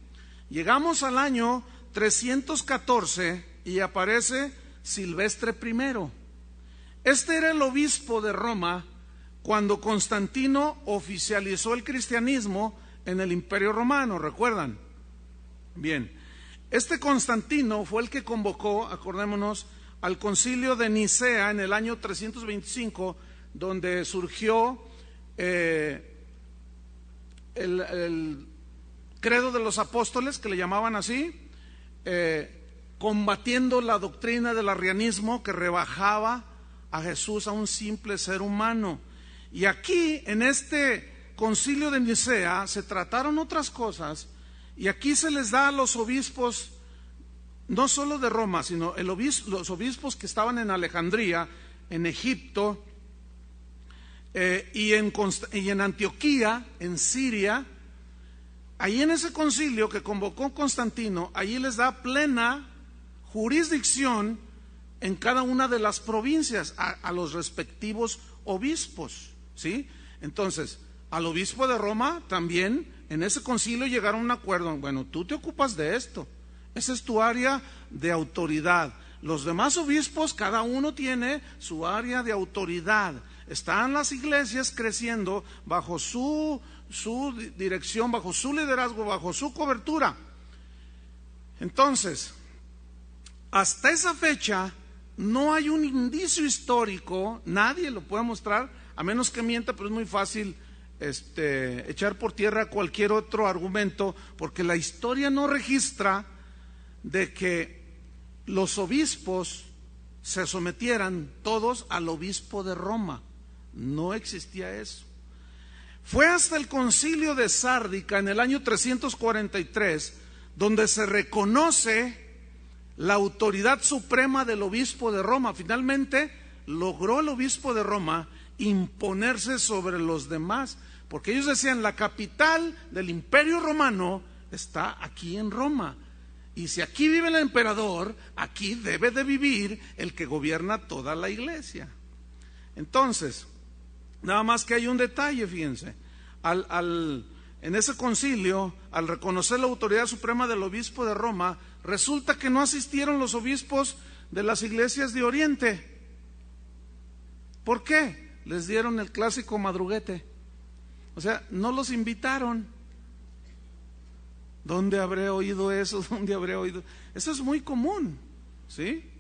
Llegamos al año 314 y aparece Silvestre I. Este era el obispo de Roma cuando Constantino oficializó el cristianismo en el Imperio Romano, ¿recuerdan? Bien, este Constantino fue el que convocó, acordémonos, al concilio de Nicea en el año 325, donde surgió el credo de los apóstoles, que le llamaban así, combatiendo la doctrina del arrianismo que rebajaba a Jesús a un simple ser humano. Y aquí, en este concilio de Nicea, se trataron otras cosas, y aquí se les da a los obispos, no solo de Roma, sino los obispos que estaban en Alejandría, en Egipto, y en Antioquía, en Siria. Ahí en ese concilio que convocó Constantino, allí les da plena jurisdicción en cada una de las provincias a los respectivos obispos, ¿sí? Entonces, al obispo de Roma también en ese concilio llegaron a un acuerdo. Bueno, tú te ocupas de esto, esa es tu área de autoridad. Los demás obispos, cada uno tiene su área de autoridad. Están las iglesias creciendo bajo su dirección, bajo su liderazgo, bajo su cobertura. Entonces, hasta esa fecha no hay un indicio histórico, nadie lo puede mostrar, a menos que mienta, pero es muy fácil echar por tierra cualquier otro argumento, porque la historia no registra de que los obispos se sometieran todos al obispo de Roma. No existía eso. Fue hasta el concilio de Sárdica en el año 343 donde se reconoce la autoridad suprema del obispo de Roma. Finalmente logró el obispo de Roma imponerse sobre los demás, porque ellos decían: la capital del Imperio Romano está aquí en Roma, y si aquí vive el emperador, aquí debe de vivir el que gobierna toda la iglesia. Entonces, nada más que hay un detalle, fíjense, en ese concilio, al reconocer la autoridad suprema del obispo de Roma, resulta que no asistieron los obispos de las iglesias de Oriente. ¿Por qué? Les dieron el clásico madruguete. O sea, no los invitaron. ¿Dónde habré oído eso? ¿Dónde habré oído? Eso es muy común, ¿sí?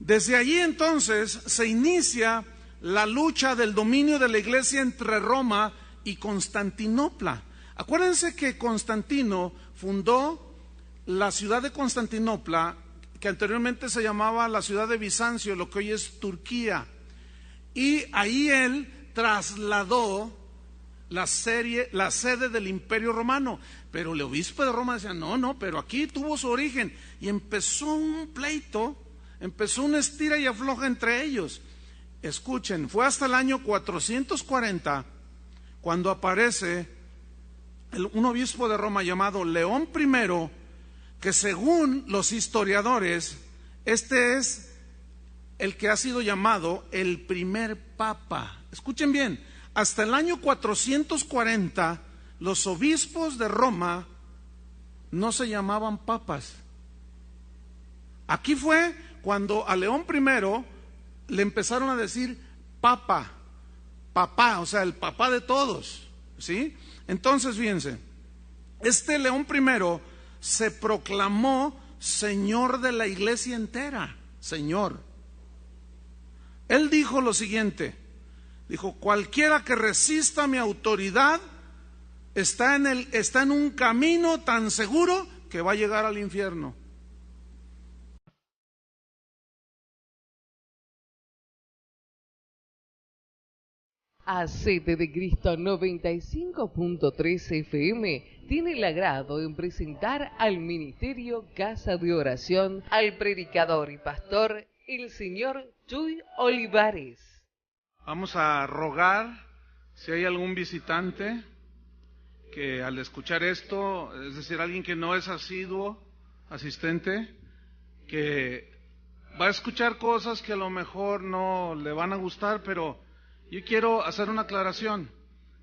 Desde allí entonces se inicia la lucha del dominio de la iglesia entre Roma y Constantinopla. Acuérdense que Constantino fundó la ciudad de Constantinopla, que anteriormente se llamaba la ciudad de Bizancio, lo que hoy es Turquía. Y ahí él trasladó la sede del Imperio Romano. Pero el obispo de Roma decía, no, pero aquí tuvo su origen. Y empezó un pleito, empezó una estira y afloja entre ellos. Escuchen, fue hasta el año 440 cuando aparece un obispo de Roma llamado León I, que según los historiadores, este es el que ha sido llamado el primer papa. Escuchen bien, hasta el año 440 los obispos de Roma no se llamaban papas. Aquí fue cuando a León I le empezaron a decir papá, o sea, el papá de todos, ¿sí? Entonces, fíjense, este León I se proclamó señor de la iglesia entera, señor. Él dijo lo siguiente, dijo, cualquiera que resista mi autoridad está en un camino tan seguro que va a llegar al infierno. ACT de Cristo 95.3 FM tiene el agrado en presentar al Ministerio Casa de Oración al predicador y pastor, el señor Chuy Olivares. Vamos a rogar si hay algún visitante que al escuchar esto, es decir, alguien que no es asiduo, asistente, que va a escuchar cosas que a lo mejor no le van a gustar, pero yo quiero hacer una aclaración.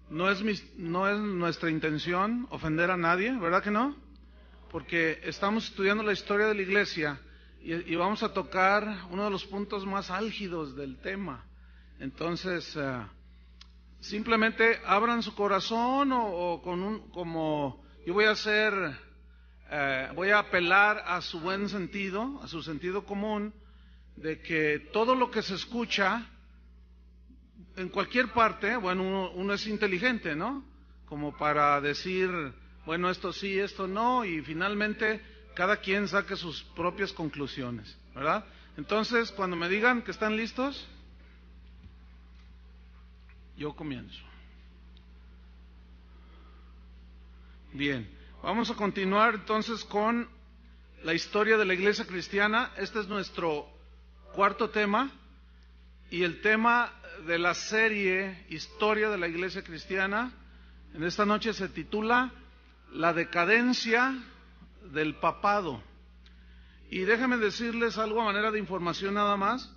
No es nuestra intención ofender a nadie, ¿verdad que no? Porque estamos estudiando la historia de la iglesia y vamos a tocar uno de los puntos más álgidos del tema. Entonces, simplemente abran su corazón como yo voy a hacer, voy a apelar a su buen sentido, a su sentido común, de que todo lo que se escucha en cualquier parte, bueno, uno es inteligente, ¿no? Como para decir, bueno, esto sí, esto no, y finalmente cada quien saque sus propias conclusiones, ¿verdad? Entonces, cuando me digan que están listos, yo comienzo. Bien, vamos a continuar entonces con la historia de la iglesia cristiana. Este es nuestro cuarto tema, y el tema de la serie Historia de la Iglesia Cristiana en esta noche se titula La decadencia del papado. Y déjenme decirles algo a manera de información nada más.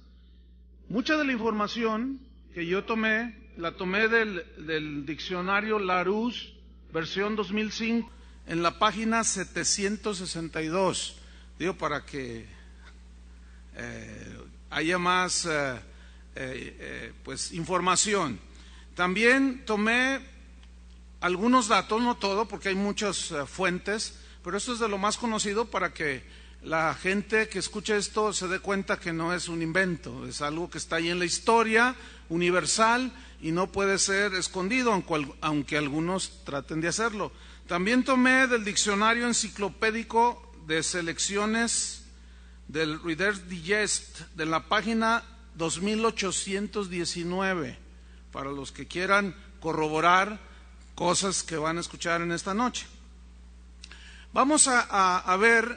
Mucha de la información que yo la tomé del diccionario Larousse, versión 2005, en la página 762. Digo, para que haya más pues información. También tomé algunos datos, no todo, porque hay muchas fuentes, pero esto es de lo más conocido para que la gente que escuche esto se dé cuenta que no es un invento, es algo que está ahí en la historia universal y no puede ser escondido, aunque algunos traten de hacerlo. También tomé del diccionario enciclopédico de selecciones del Reader's Digest, de la página 2819, para los que quieran corroborar cosas que van a escuchar en esta noche. Vamos a ver